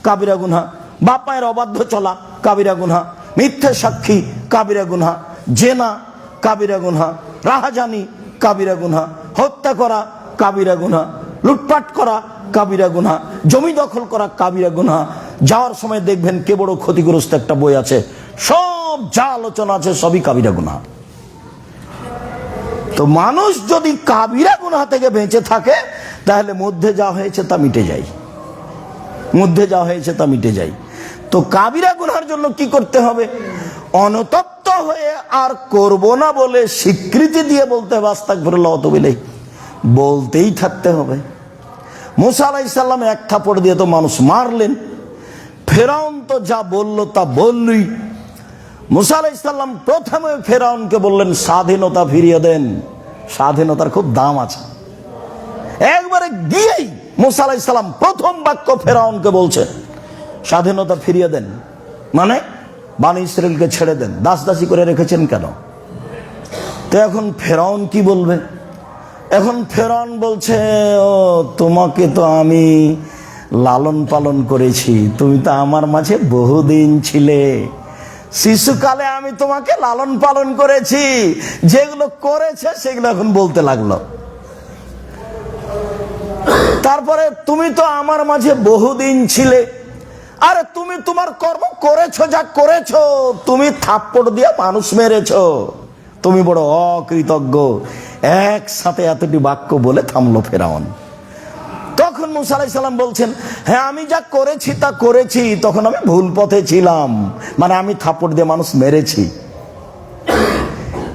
A: কাবিরা গুনাহ, বাপ মায়ের অবাধ্য চলা কাবিরা গুনাহ, মিথ্যা সাক্ষী কাবিরা গুনাহ, জেনা কাবিরা গুনাহ, রাহাজানি কাবিরা গুনাহ, হত্যা করা কাবিরা গুনাহ, লুটপাট করা কাবিরা গুনাহ, জমি দখল করা কাবিরা গুনাহ। যাওয়ার সময় দেখবেন কে বড় ক্ষতিগ্রস্ত একটা বই আছে, সব যা আলোচনা আছে সবই কাবিরা গুনাহ। তো মানুষ যদি কাবিরা গুনাহ থেকে বেঁচে থাকে তাহলে মধ্যে যা হয়েছে তা মিটে যায়, মধ্যে যা হয়েছে তা মিটে যায়। তো কাবিরা গুনার জন্য কি করতে হবে? অনুতপ্ত হয়ে আর করব না বলে স্বীকৃতি দিয়ে বলতে হবে আস্তাগফিরুল্লাহ ওয়া আতুবু ইলাইহি, বলতেই থাকতে হবে। মুসা আলাইহিস সালাম এক থাপড় দিয়ে তো মানুষ মারলেন, ফেরাউন তো যা বলল তা বললই। মুসা আলাইহিস সালাম প্রথমে ফেরাউনকে বললেন স্বাধীনতা ফিরিয়ে দেন, স্বাধীনতার খুব দাম আছে। একবারে গিয়েই মুসা আলাইহিস সালাম প্রথম বাক্য ফেরাউনকে বলছেন স্বাধীনতা ফিরিয়ে দেন, মানে বনী ইসরাইলকে ছেড়ে দেন, দাস দাসী করে রেখেছেন কেন? তো এখন ফেরাউন কি বলবে? এখন ফেরাউন বলছে, ও তোমাকে তো আমি লালন পালন করেছি, তুমি তো আমার মাঝে বহুদিন ছিলে, শিশুকালে আমি তোমাকে লালন পালন করেছি, যেগুলো করেছে সেগুলো এখন বলতে লাগলো। তারপরে তুমি তো আমার মাঝে বহুদিন ছিলে, আরে তুমি তোমার কর্ম করেছো, যা করেছো, তুমি থাপ্পড় দিয়ে মানুষ মেরেছো, তুমি বড় অকৃতজ্ঞ। একসাথে এতটি বাক্য বলে থামলো ফেরাউন। তখন মুসা আলাইহিস সালাম বলছেন, হ্যাঁ আমি যা করেছি তা করেছি, তখন আমি ভুল পথে ছিলাম, মানে আমি থাপ্পড় দিয়ে মানুষ মেরেছি,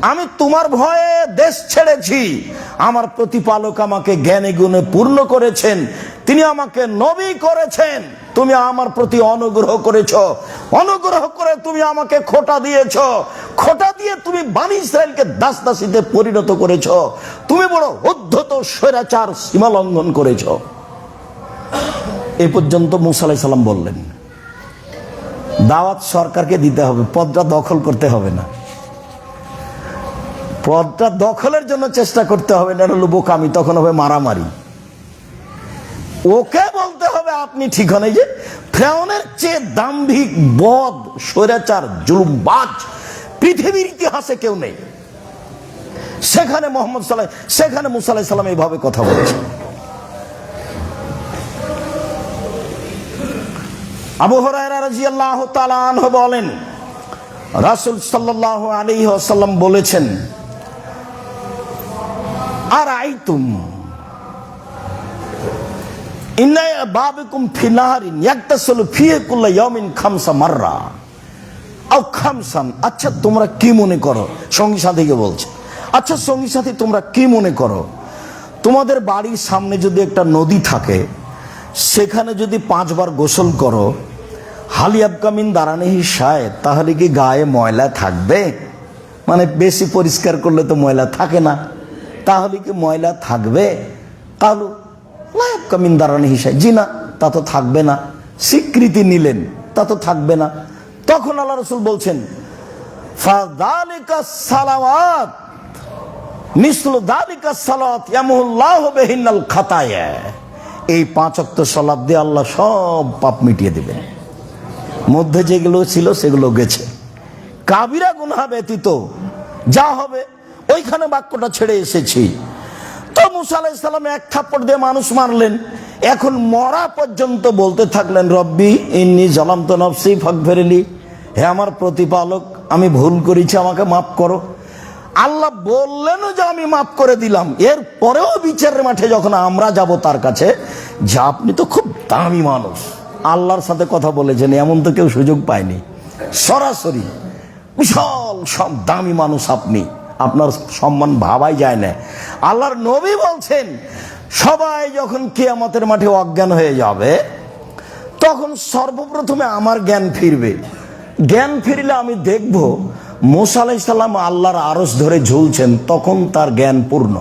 A: আমি তোমার ভয়ে দেশ ছেড়েছি, আমার প্রতিপালক আমাকে জ্ঞানে গুণে পূর্ণ করেছেন, তিনি আমাকে নবী করেছেন, তুমি আমার প্রতি অনুগ্রহ করেছো, অনুগ্রহ করে তুমি আমাকে খোটা দিয়েছো, খোটা দিয়ে তুমি বনী ইসরাইলকে দাস দাসীতে পরিণত করেছো, তুমি বড় উদ্ধত স্বৈরাচার সীমা লঙ্ঘন করেছো। এই পর্যন্ত মুসা আলাইহিস সালাম বললেন। দাওয়াত সরকারকে দিতে হবে, পদটা দখল করতে হবে না, পদটা দখলের জন্য চেষ্টা করতে হবে না, এটা হলো বোকামি, তখন হবে মারামারি। ওকে বলতে হবে আপনি ঠিক হন। এই যে ফেরাউনের চেয়ে দাম্ভিক, বদ, স্বৈরাচার, জুলুমবাজ পৃথিবীর ইতিহাসে কেউ নেই। সেখানে সেখানে মুসা আলাইহিস সালাম এইভাবে কথা বলেছে। আবু হুরায়রা রাদিয়াল্লাহু তাআলা আনহু বলেন, রাসূল সাল্লাল্লাহু আলাইহি ওয়াসাল্লাম বলেছেন, আরাইতুম ইন্না বাবিকুম ফি নাহারিন ইয়াগতাসিলু ফিহি কুল্লা ইয়াউমিন খামসা মাররা আও খামসান। আচ্ছা তোমরা কি মনে করো, সঙ্গী সাথীকে বলছে, আচ্ছা সঙ্গী সাথী তোমরা কি মনে করো, তোমাদের বাড়ির সামনে যদি একটা নদী থাকে, সেখানে যদি 5 বার গোসল করো, হালিয়াবকামিন দারানিহি শায়, তাহলে কি গায়ে ময়লা থাকবে? মানে বেশি পরিষ্কার করলে তো ময়লা থাকে না, তাহলে কি ময়লা থাকবে? কালু লায়াবকামিন দারানিহি শায়, জি না, তা তো থাকবে না। স্বীকৃতি নিলেন, তা তো থাকবে না। তখন আল্লাহ রাসূল বলছেন, ফাযালিকা সালাওয়াত মিসলু যালিকা সালাত ইয়ামুল্লাহু বিহিন্নাল খাতায়া। এই 5 ওয়াক্ত সালাত দিয়ে আল্লাহ সব পাপ মিটিয়ে দিবেন, মধ্যে যেগুলো ছিল সেগুলো গেছে। কাবিরা গুনাহ ব্যতীত যা হবে ওইখানে বাক্যটা ছেড়ে এসেছি। তো মুসা আলাইহিস সালাম এক থাপ্পড় দিয়ে মানুষ মারলেন, এখন মরা পর্যন্ত বলতে থাকলেন, রব্বি ইন্নী যালামতু নাফসি ফাগফিরলি, হে আমার প্রতিপালক আমি ভুল করেছি, আমাকে মাফ করো। আল্লাহ বললেন যে আমি মাফ করে দিলাম, এর পরেও বিচারের মাঠে যখন আমরা যাব তার কাছে, যে আপনি তো খুব দামি মানুষ, আল্লাহর সাথে কথা বলেছেন, এমন তো কেউ সুযোগ পায়নি, সরাসরি বিশাল সব দামি মানুষ আপনি, আপনার সম্মান ভাবাই যায় না। আল্লাহর নবী বলছেন, সবাই যখন কিয়ামতের মাঠে অজ্ঞান হয়ে যাবে, তখন সর্বপ্রথমে আমার জ্ঞান ফিরবে। জ্ঞান ফিরলে আমি দেখব মুসা আলাইহিস সালাম আল্লাহর আরশ ধরে ঝুলছেন, তখন তার জ্ঞান পূর্ণ।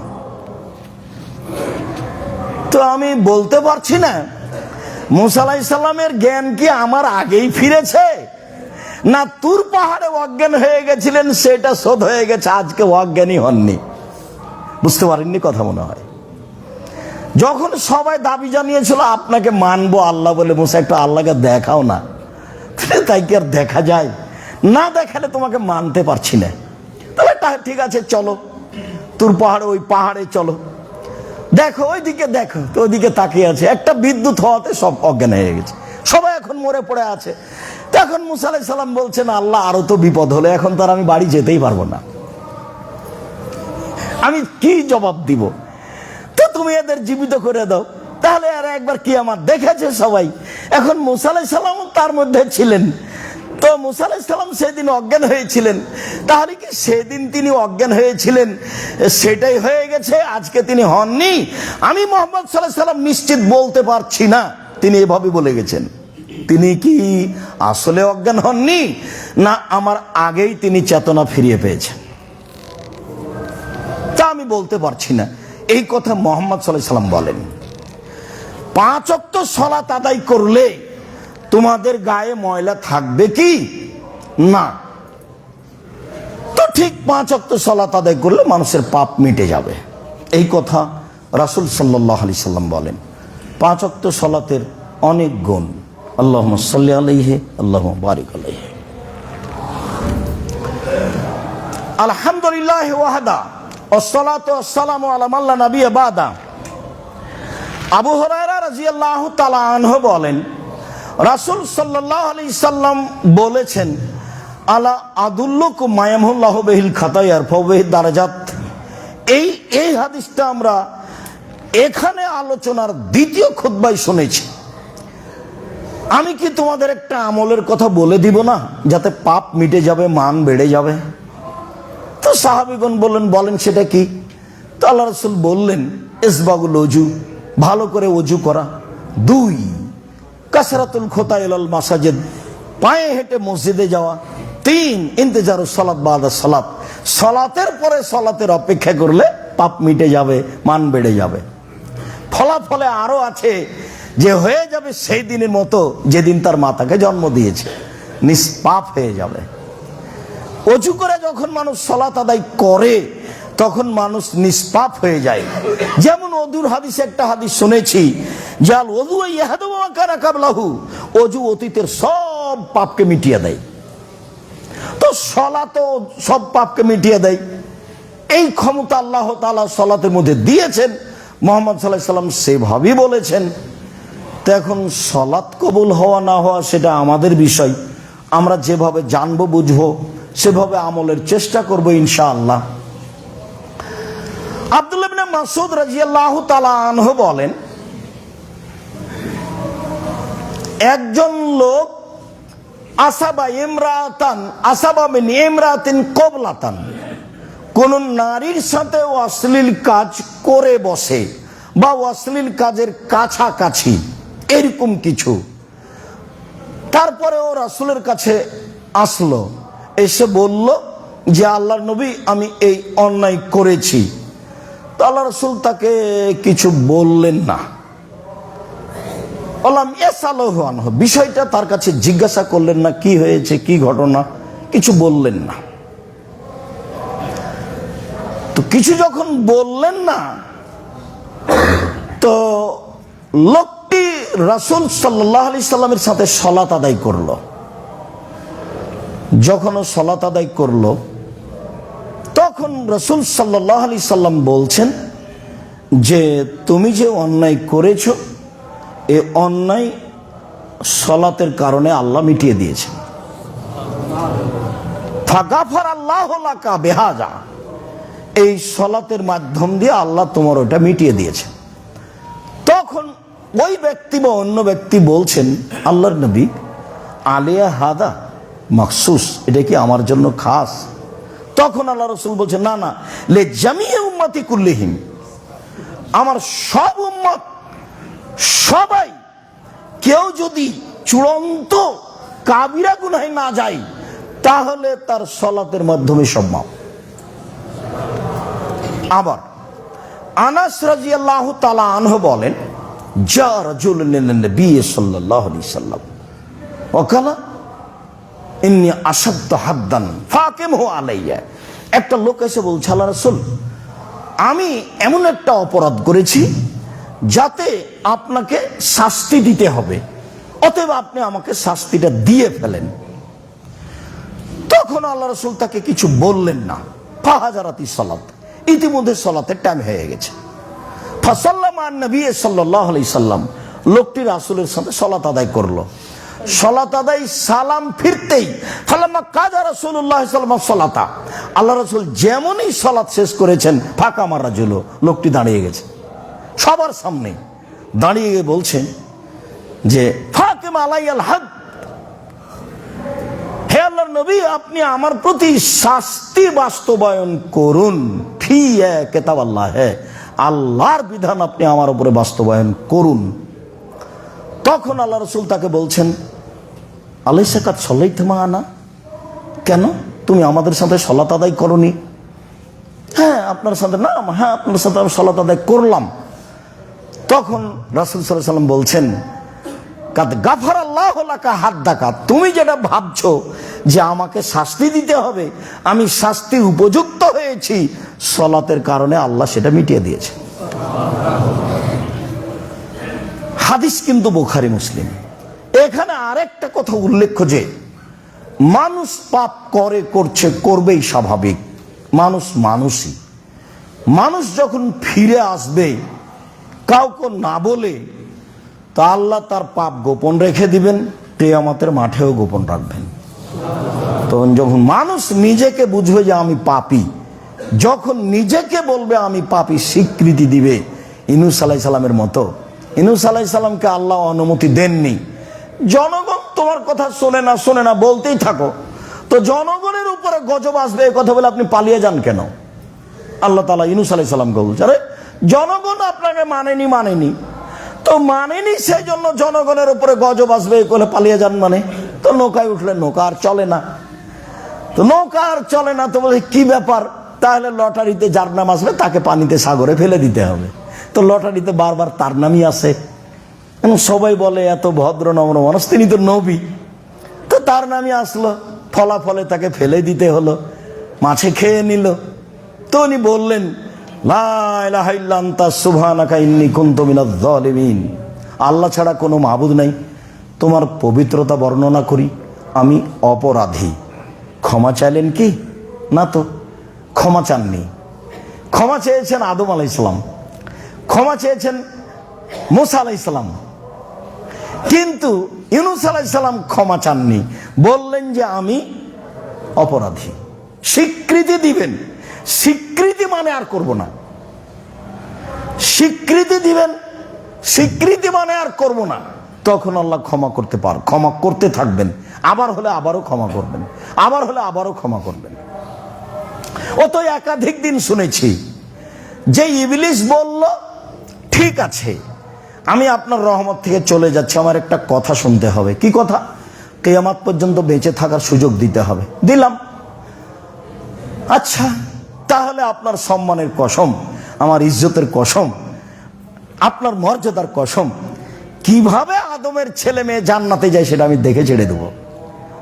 A: তো আমি বলতে পারছি না মুসা আলাইহিস সালামের জ্ঞান কি আমার আগেই ফিরেছে, না তুর পাহাড়ে অজ্ঞান হয়ে গেছিলেন, সেটা শোধ হয়ে গেছে, আজকে অজ্ঞানী হননি। বুঝতে পারেননি কথা মনে হয়। যখন সবাই দাবি জানিয়েছিল আপনাকে মানবো আল্লাহ বলে, মুসা একটু আল্লাহকে দেখাও না, তাই কি আর দেখা যায়? না দেখালে তোমাকে মানতে পারছি না। তাহলে ঠিক আছে চলো তুর পাহাড়ে, ওই পাহাড়ে চলো, দেখো ওইদিকে, দেখো তো ওইদিকে তাকিয়ে আছে, একটা বিদ্যুৎ হওয়াতে সব অজ্ঞান হয়ে গেছে, সবাই এখন মরে পড়ে আছে। তখন মুসা আলাইহিস সালাম বলছেন, আল্লাহ আরো তো বিপদ হলো, এখন তার আমি বাড়ি যেতেই পারবো না। আমি কি জবাব দিব? তো তুমি এদের জীবিত করে দাও, তাহলে আর একবার কিয়ামত দেখেছে সবাই। এখন মুসা আলাইহিস সালাম তার মধ্যে ছিলেন, তো মুসা আলাইহিস সালাম সেদিন অজ্ঞান হয়েছিলেন, তাহলে কি সেদিন তিনি অজ্ঞান হয়েছিলেন সেটাই হয়ে গেছে, আজকে তিনি হননি? আমি মুহাম্মদ সাল্লাল্লাহু আলাইহি সাল্লাম নিশ্চিত বলতে পারছি না তিনি এভাবে বলে গেছেন। তিনি কি আসলে অজ্ঞান হননি, না আমার আগেই তিনি চেতনা ফিরিয়ে পেয়েছেন? তা আমি বলতে পারছি না। এই কথা মুহাম্মদ সাল্লাল্লাহু আলাইহি সাল্লাম বলেন। 5 ওয়াক্ত সালাত আদায় করলে তোমাদের গায়ে ময়লা থাকবে কি? না। তো ঠিক 5 ওয়াক্ত সালাত আদায় করলে মানুষের পাপ মিটে যাবে, এই কথা রাসূল সাল্লাল্লাহু আলাইহি সাল্লাম বলেন। 5 ওয়াক্ত সালাতের অনেক গুণ। আল্লাহুম্মা সাল্লি আলাইহি আল্লাহুম্মা বারিক আলাইহি। আলহামদুলিল্লাহি ওয়াহদা ওয়াসসালাতু ওয়াসসালামু আলা মান লা নাবিয়্যা বাদা। আবু হুরায়রা রাদিয়াল্লাহু তাআলা আনহু বলেন, রাসূল সাল্লাল্লাহু আলাইহি সাল্লাম বলেছেন, আলা আদুল্লুকুম মা ইয়ামহুল্লাহু বিহিল খাতায়া ওয়া বিহি দারাজাত। এই হাদিসটা আমরা এখানে আলোচনার দ্বিতীয় খুতবায় শুনেছি। আমি কি তোমাদের একটা আমলের কথা বলে দিব না, যাতে পাপ মিটে যাবে, মান বেড়ে যাবে? তো সাহাবীগণ বলেন সেটা কি? তো আল্লাহ রাসূল বললেন, ইসবাগুল ওযু, ভালো করে ওযু করা। 2, কাসরাতুল খুতা ইলাল মাসাজিদ, পায়ে হেঁটে মসজিদে যাওয়া। 3, ইন্তেজারুস সালাত বাদা সালাত, সালাতের পরে সালাতের অপেক্ষা করলে পাপ মিটে যাবে, মান বেড়ে যাবে। ফলাফলে আরো আছে যে হয়ে যাবে সেই দিনের মতো যেদিন তার মাতাকে জন্ম দিয়েছে, নিষ্পাপ হয়ে যাবে। ওযু করে যখন মানুষ সালাত আদায় করে তখন মানুষ নিষ্পাপ হয়ে যায়। যেমন ওযুর হাদিসে একটা হাদিস শুনেছি, জাল ওযু ইয়াহদু মা কানা কাবলাহু, ওযু অতীতের সব পাপকে মিটিয়ে দেয়। তো সালাতও সব পাপকে মিটিয়ে দেয়। এই ক্ষমতা আল্লাহ তাআলা সালাতের মধ্যে দিয়েছেন, মুহাম্মদ সাল্লাল্লাহু আলাইহি সাল্লাম সেভাবেই বলেছেন। তো এখন সালাত কবুল হওয়া না হওয়া সেটা আমাদের বিষয়, আমরা যেভাবে জানবো বুঝবো সেভাবে আমলের চেষ্টা করব ইনশাআল্লাহ। আব্দুল্লাহ ইবনে মাসউদ রাদিয়াল্লাহু তাআলা আনহু বলেন, একজন লোক আসাবা মিন ইমরাতিন কবলাতান, কোন নারীর সাথে অশ্লীল কাজ করে বসে বা অশ্লীল কাজের কাছাকাছি এরকম কিছু। তারপরে ও রাসূলের কাছে আসলো, এসে বলল যে আল্লাহর নবী আমি এই অন্যায় করেছি। তো আল্লাহ রাসূল তাকে কিছু বললেন না। বিষয়টা তার কাছে জিজ্ঞাসা করলেন না, কি হয়েছে, কি ঘটনা, কিছু বললেন না। তো কিছু যখন বললেন না, তো লোকটি রাসূল সাল্লাল্লাহু আলাইহি সাল্লামের সাথে সালাত আদায় করলো। যখন ও সালাত আদায় করলো তখন রাসূল সাল্লাল্লাহু আলাইহি সাল্লাম বলছেন যে তুমি যে অন্যায় করেছো এই অন্যায় সালাতের কারণে আল্লাহ মিটিয়ে দিয়েছেন। ফাগাফারাল্লাহু লাকা বিহাযা, এই সালাতের মাধ্যম দিয়ে আল্লাহ তোমার ওটা মিটিয়ে দিয়েছেন। তখন ওই ব্যক্তি বা অন্য ব্যক্তি বলছেন, আল্লাহর নবী আলিয়া হাদা মাখসুস, এটা কি আমার জন্য খাস? তখন আল্লাহ রাসূল বলছেন, না না, লে জামিয়ে উম্মতি কুল্লিহিম, আমার সব উম্মত সবাই, কেউ যদি চূড়ান্ত কাবিরা গুনাহে না যায় তাহলে তার সালাতের মাধ্যমে সব মাফ। আবার আনাস রাদিয়াল্লাহু তাআলা আনহু বলেন, যা রাজুলুন লিন নবী সাল্লাল্লাহু আলাইহি সাল্লাম ওয়াকালা ইন্নী আশাদ্দু হাদ্দান ফাকিমহু আলাইয়া। একটা লোক এসে বলছে, আল্লাহ রাসূল আমি এমন একটা অপরাধ করেছি যাতে আপনাকে শাস্তি দিতে হবে, অতএব আপনি আমাকে শাস্তিটা দিয়ে ফেলেন। তখন আল্লাহ রাসূল তাকে কিছু বললেন না। ফাহাজারাতি সালাত, ইতিমধ্যে সালাতের টাইম হয়ে গেছে। ফাসাল্লামা নবী সাল্লাল্লাহু আলাইহি সাল্লাম, লোকটি রাসূলের সাথে সালাত আদায় করলো। সালাত আদায়, সালাম ফিরতেই ফালাম্মা কাজা রাসূলুল্লাহ সাল্লাল্লাহু আলাইহি ওয়াসাল্লাম সালাতা, আল্লাহ রাসূল যেমনই সালাত শেষ করেছেন ফাঁকা মারা জুল, লোকটি দাঁড়িয়ে গেছে সবার সামনে, দাঁড়িয়ে গিয়ে বলছেন যে ফাকিম আলাইয়াল হাদ, হে আল্লাহর নবী আপনি আমার প্রতি শাস্তি বাস্তবায়ন করুন, ফি কিতাব আল্লাহ, আল্লাহর বিধান আপনি আমার উপরে বাস্তবায়ন করুন। তখন আল্লাহ রাসূল তাকে বলছেন আলাইসা কাদ সাল্লাইতা মা'ানা, কেন তুমি আমাদের সাথে সালাত আদায় করনি? হ্যাঁ আপনার সাথে, না হ্যাঁ আপনার সাথে আমি সালাত আদায় করলাম। তখন রাসূল সাল্লাল্লাহু আলাইহি ওয়াসাল্লাম বলছেন কাদ গাফারাল্লাহু লাকা হাদ্দাকা, তুমি যেটা ভাবছো যে আমাকে শাস্তি দিতে হবে, আমি শাস্তির উপযুক্ত হয়েছি, সালাতের কারণে আল্লাহ সেটা মিটিয়ে দিয়েছে। হাদিস কিন্তু বুখারী মুসলিম। এখানে আরেকটা কথা উল্লেখ্য যে মানুষ পাপ করছে, করবেই স্বাভাবিক, মানুষই। মানুষ যখন ফিরে আসবে কাউকে না বলে, তা আল্লাহ তার পাপ গোপন রেখে দিবেন, কিয়ামতের মাঠেও গোপন রাখবেন। তখন যখন মানুষ নিজেকে বুঝবে যে আমি পাপী, যখন নিজেকে বলবে আমি পাপী, স্বীকৃতি দিবে, ইউনূস আলাইহিস সালামের মতো। ইউনূস আলাইহিস সালামকে আল্লাহ অনুমতি দেননি, জনগণ তোমার কথা শোনে না বলতেই থাকো, তো জনগণের উপরে গজব আসবে এই কথা বলে আপনি পালিয়ে যান কেন? আল্লাহ তাআলা ইউনূস আলাইহিস সালামকে বলছে, আরে জনগণ আপনাকে মানেনি, তো মানেনি সেই জন্য জনগণের উপরে গজব আসবে বলে পালিয়ে যান মানে? তো নৌকায় উঠলে নৌকা আর চলে না, তো বলে কি ব্যাপার, তাহলে লটারিতে যার নাম আসবে তাকে পানিতে সাগরে ফেলে দিতে হবে। তো লটারিতে বারবার তার নামই আসে, সবাই বলে এত ভদ্র নম্র মানুষ, তিনি তো নবী, তো তার নামই আসলো, ফলাফলে তাকে ফেলে দিতে হলো, মাছে খেয়ে নিল। তো উনি বললেন লা ইলাহা ইল্লা আনতা সুবহানাকা ইন্নী কুনতু মিনাজ জালিমিন, আল্লাহ ছাড়া কোনো মাবুদ নাই, তোমার পবিত্রতা বর্ণনা করি, আমি অপরাধী। ক্ষমা চাইলেন কি? না, তো ক্ষমা চাননি। ক্ষমা চেয়েছেন আদম আলাইহিস সালাম, ক্ষমা চেয়েছেন মূসা আলাইহিস সালাম, কিন্তু ইউনূস আলাইহিস সালাম ক্ষমা চাননি, বললেন যে আমি অপরাধী। স্বীকৃতি দিবেন, স্বীকৃতি মানে আর করব না, স্বীকৃতি দিবেন, স্বীকৃতি মানে আর করব না, তখন আল্লাহ ক্ষমা করতে পার, ক্ষমা করতে থাকবেন, আবার হলে আবারও ক্ষমা করবেন, আবার হলে আবারও ক্ষমা করবেন। ও তো একাধিক দিন শুনেছি যে ইবলিস বলল ঠিক আছে আমি আপনার রহমত থেকে চলে যাচ্ছি, আমার একটা কথা শুনতে হবে। কি কথা? কিয়ামত পর্যন্ত বেঁচে থাকার সুযোগ দিতে হবে। দিলাম। আচ্ছা তাহলে আপনার সম্মানের কসম, আমার ইজ্জতের কসম, আপনার মর্যাদার কসম, কিভাবে আদমের ছেলে মেয়ে জান্নাতে যায় সেটা আমি দেখে ছেড়ে দেবো।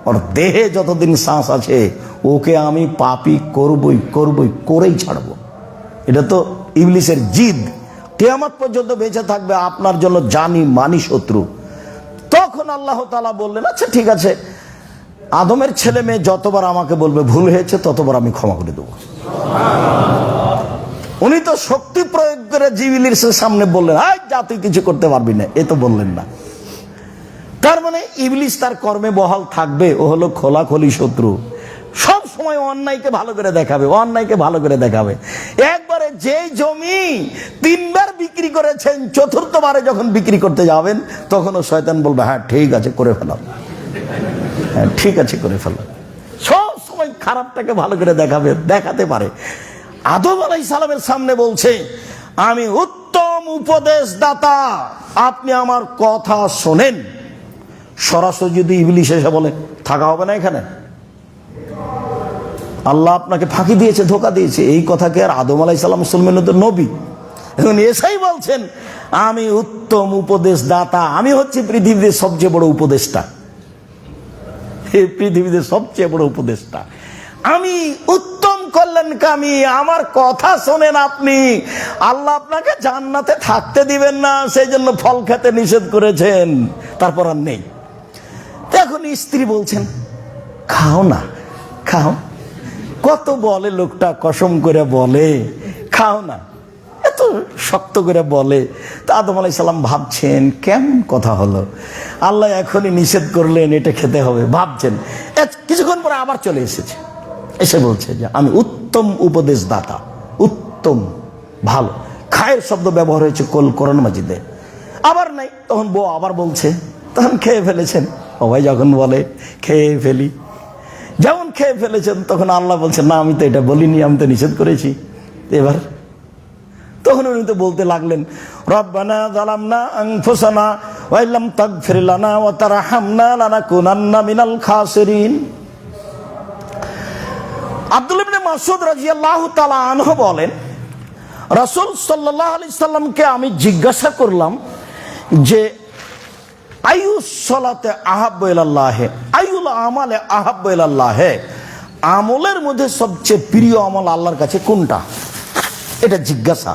A: ওর দেহে যতদিন শ্বাস আছে ওকে আমি পাপী করবই, করেই ছাড়বো। এটা তো ইবলিসের জিদ, কিয়ামত পর্যন্ত বেঁচে থাকবে, আপনার জন্য জানি মানি শত্রু। তখন আল্লাহ তাআলা বললেন আচ্ছা ঠিক আছে, আদমের ছেলে মেয়ে যতবার আমাকে বলবে ভুল হয়েছে ততবার আমি ক্ষমা করে দেবো। উনি তো শক্তি প্রয়োগ করে ইবলিসের সামনে বললেন যা তুই কিছু করতে পারবি না, এ তো বললেন না। তার মানে ইবলিস তার কর্মে বহাল থাকবে, ও হলো খোলাখুলি শত্রু, সব সময় অন্যায়কে ভালো করে দেখাবে, অন্যায়কে ভালো করে দেখাবে। একবারে যেই জমি 3 বার বিক্রি করেছেন, 4র্থবারে যখন বিক্রি করতে যাবেন তখন ও শয়তান বলবে হ্যাঁ ঠিক আছে করে ফেলাম, হ্যাঁ ঠিক আছে করে ফেলাম। সব সময় খারাপটাকে ভালো করে দেখাবে, দেখাতে পারে। আদম আলাইহিস সালামের সামনে বলছে আমি উত্তম উপদেশদাতা, আপনি আমার কথা শোনেন। সরাসরি যদি ইবলিস এসে বলে থাকা হবে না এখানে, আল্লাহ আপনাকে ফাঁকি দিয়েছে, ধোকা দিয়েছে, এই কথাকে আর আদম আলাইহিস সালাম মুসলমান তো নবী, এখন এসেই বলছেন আমি উত্তম উপদেশদাতা, আমি হচ্ছি পৃথিবীর সবচেয়ে বড় উপদেষ্টা, এই পৃথিবীর সবচেয়ে বড় উপদেষ্টা, আমি উত্তম কল্যাণকামী, আমার কথা শোনেন আপনি। আল্লাহ আপনাকে জান্নাতে থাকতে দিবেন না, সেই জন্য ফল খেতে নিষেধ করেছেন, তারপর আর নেই। এখন স্ত্রী বলছেন খাও না, খাও, কত বলে লোকটা, কসম করে বলে খাও না, এত শক্ত করে বলে। তা আদম আলাইহিস সালাম ভাবছেন কেমন কথা হলো, আল্লাহ এখনই নিষেধ করলেন এটা খেতে হবে, ভাবছেন। কিছুক্ষণ পরে আবার চলে এসেছে, এসে বলছে যে আমি উত্তম উপদেশদাতা, উত্তম ভালো, খায়ের শব্দ ব্যবহার হয়েছে কোরআন মাজিদে। আবার নাই, তখন বউ আবার বলছে, তখন খেয়ে ফেলেছেন। সবাই যখন বলে খেয়ে ফেলি, যেমন খেয়ে ফেলেছেন, তখন আল্লাহ বলছেন না আমি তো এটা বলিনি, আমি তো নিষেধ করেছি। এবার তখন উনি তো বলতে লাগলেন, রব্বানা যালামনা আনফুসানা ওয়া ইল্লাম তাগফির লানা ওয়া তারহামনা লানাকুনান্না মিনাল খাসিরিন। আব্দুল্লাহ ইবনে মাসউদ রাদিয়াল্লাহু তাআলা আনহু বলেন, রাসূল সাল্লাল্লাহু আলাইহি সাল্লামকে আমি জিজ্ঞাসা করলাম যে আইয়ুস সালাতে আহাব্বু ইলাল্লাহ, আইয়ুল আমালে আহাব্বু ইলাল্লাহ, আমলের মধ্যে সবচেয়ে প্রিয় আমল আল্লাহর কাছে কোনটা, এটা জিজ্ঞাসা।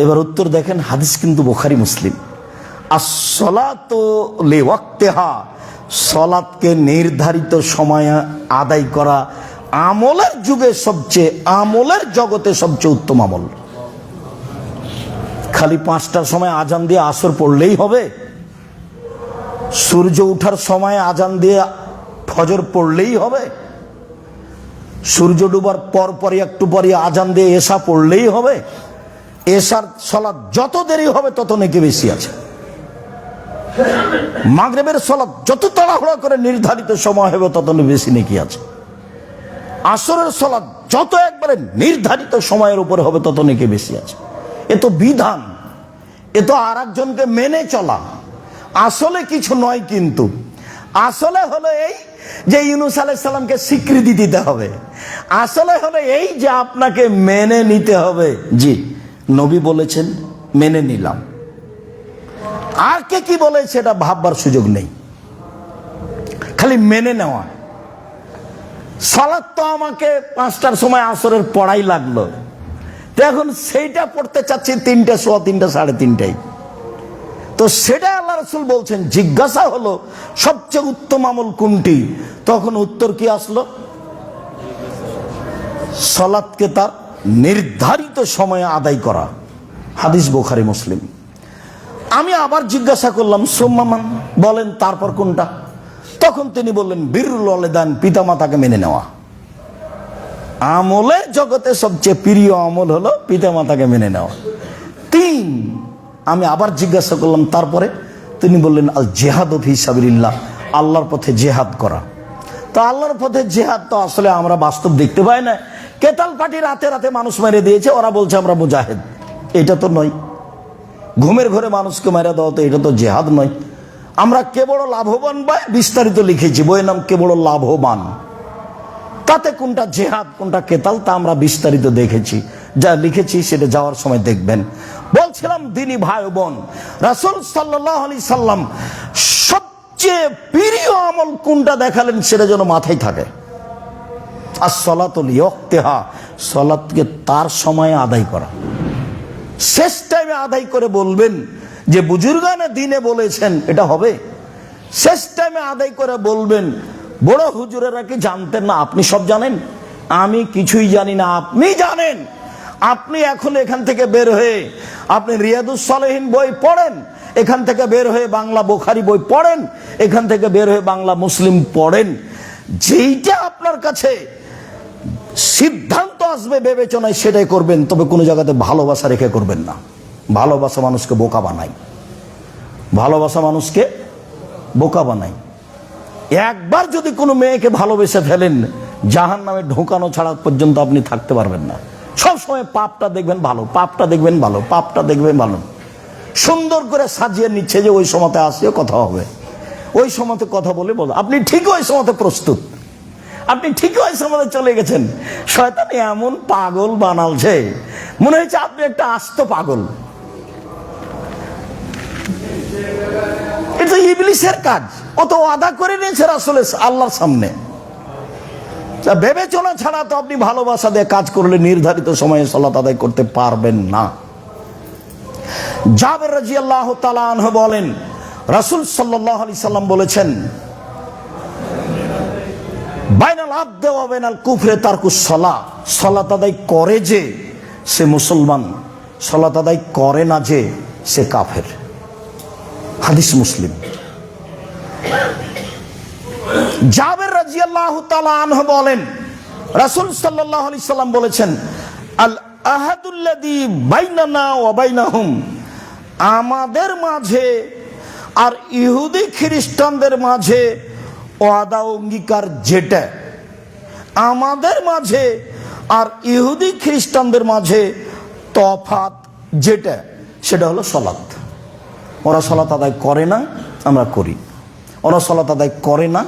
A: এবার উত্তর দেখেন, হাদিস কিন্তু বুখারী মুসলিম। আস-সালাতু লিওয়াক্তিহা, সালাতকে নির্ধারিত সময়ে আদায় করা আমলের যুগে সবচেয়ে, আমলের জগতে সবচেয়ে উত্তম আমল। খালি 5টার সময় আজান দিয়ে আসর পড়লেই হবে? সূর্য ওঠার সময় আজান দিয়ে ফজর পড়লেই হবে? সূর্য ডুবার পরপরই একটু পরই আজান দিয়ে এশা পড়লেই হবে? এশার সালাত যত দেরি হবে তত নেকি বেশি আছে। মাগরিবের সালাত যত তাড়াহুড়া করে নির্ধারিত সময় হবে তত বেশি নেকি আছে। আসরের সালাত যত একবারে নির্ধারিত সময়ের উপরে হবে তত নেকি বেশি আছে। এ তো বিধান, এ তো আর একজনকে মেনে চলা, আসলে কিছু নয়। কিন্তু আসলে হলো এই যে ইউনূস আলাইহিস সালামকে স্বীকৃতি দিতে হবে, আসলে হলো এই যে আপনাকে মেনে নিতে হবে। জি, নবী বলেছেন, মেনে নিলাম। আর কে কি বলে সেটা ভাববার সুযোগ নেই, খালি মেনে নেওয়া। সালাত তো আমাকে 5টার সময় আসরের পড়াই লাগলো, তো এখন সেইটা পড়তে চাচ্ছি 3টে, 3:15, 3:30। তো সেটা আল্লাহ রাসূল বলছেন, জিজ্ঞাসা হলো সবচেয়ে উত্তম আমল কোনটি, তখন উত্তর কি আসলো? সালাতকে তার নির্ধারিত সময়ে আদায় করা। হাদিস বুখারী মুসলিম। আমি আবার জিজ্ঞাসা করলাম, সুম্মান, বলেন তারপর কোনটা? তখন তিনি বললেন, বিররুল ওয়ালিদান, পিতামাতাকে মেনে নেওয়া। আমলের জগতে সবচেয়ে প্রিয় আমল হলো পিতামাতাকে মেনে নেওয়া। 3। আমি আবার জিজ্ঞাসা করলাম তারপরে? তিনি বললেন, আল জিহাদু ফি সাবিলিল্লাহ, আল্লাহর পথে জিহাদ করা। তো আল্লাহর পথে জিহাদ তো আসলে আমরা বাস্তব দেখতে পাই না। কেতাল পার্টি রাতে রাতে মানুষ মেরে দিয়েছে, ওরা বলছে আমরা মুজাহিদ। এটা তো নয়। ঘুমের ঘরে মানুষকে মেরে দেওয়া, তো এটা তো জিহাদ নয়। আমরা কেবল লাভবান পাই, বিস্তারিত লিখেছি, বইয়ের নাম কেবল লাভবান। তাতে কোনটা জিহাদ কোনটা কেতাল তা আমরা বিস্তারিত দেখেছি, যা লিখেছি সেটা যাওয়ার সময় দেখবেন। বলছিলাম দিনী ভাই বোন, রাসূল সাল্লাল্লাহু আলাইহি সাল্লাম সবচেয়ে প্রিয় আমল কোনটা দেখালেন সেটা যেন মাথায় থাকে। আস-সালাতু লিওয়াক্তিহা, সালাতকে তার সময়ে আদায় করা। শেষ টাইমে আদায় করে বলবেন যে বুজুর্গানে দিনে বলেছেন, এটা হবে? শেষ টাইমে আদায় করে বলবেন, বড় হুজুরেরা কি জানতেন না? আপনি সব জানেন, আমি কিছুই জানি না, আপনি জানেন। আপনি এখন এখান থেকে বের হয়ে আপনি রিয়াদুস সালেহিন বই পড়েন, এখান থেকে বের হয়ে বাংলা বুখারী বই পড়েন, এখান থেকে বের হয়ে বাংলা মুসলিম পড়েন। যেইটা আপনার কাছে সিদ্ধান্ত আসবে বিবেচনায় সেটাই করবেন, তবে কোনো জায়গাতে ভালোবাসা রেখে করবেন না। ভালোবাসা মানুষকে বোকা বানায়, ভালোবাসা মানুষকে বোকা বানায়। একবার যদি কোনো মেয়েকে ভালোবেসে ফেলেন, জাহান্নামে ঢোকানো ছাড়া পর্যন্ত আপনি থাকতে পারবেন না। সবসময় পাপটা দেখবেন ভালো, পাপটা দেখবেন ভালো, পাপটা দেখবেন ভালো। সুন্দর করে সাজিয়ে নিচ্ছে যে ওই সময়তে আসিও কথা হবে, ওই সময়তে কথা বলে বলো। আপনি ঠিকই ওই সময়তে প্রস্তুত, আপনি ঠিকই ওই সময়তে চলে গেছেন। শয়তান এমন পাগল বানালছে, মনে হচ্ছে আপনি একটা আস্ত পাগল। এটা ইবলিসের কাজ, ও তো ওয়াদা করে নিয়েছে রাসূলের আল্লাহর সামনে। বিবেচনা ছাড়া তো আপনি ভালোবাসা দিয়ে কাজ করলে নির্ধারিত সময়ে সালাত আদায় করতে পারবেন না। জাবের রাদিয়াল্লাহু তাআলা আনহু বলেন, রাসূল সাল্লাল্লাহু আলাইহি সাল্লাম বলেছেন, বাইনাল আবদি ওয়া বাইনাল কুফরি তারকুস সালাহ, সালাত আদায় করে যে সে মুসলমান, সালাত আদায় করে না যে সে কাফের। হাদিস মুসলিম। জাবের রাদিয়াল্লাহু তাআলা আনহু বলেন, রাসূল সাল্লাল্লাহু আলাইহি সাল্লাম বলেছেন, আল আহাদুল্লাযী বাইনানা ওয়া বাইনাহুম, আমাদের মাঝে আর ইহুদি খ্রিস্টানদের মাঝে ওয়াদা অঙ্গীকার যেটা, আমাদের মাঝে আর ইহুদি খ্রিস্টানদের মাঝে তফাত যেটা, সেটা হলো সালাত। ওরা সালাত আদায় করে না, আমরা করি। ওরা সালাত আদায় করে না,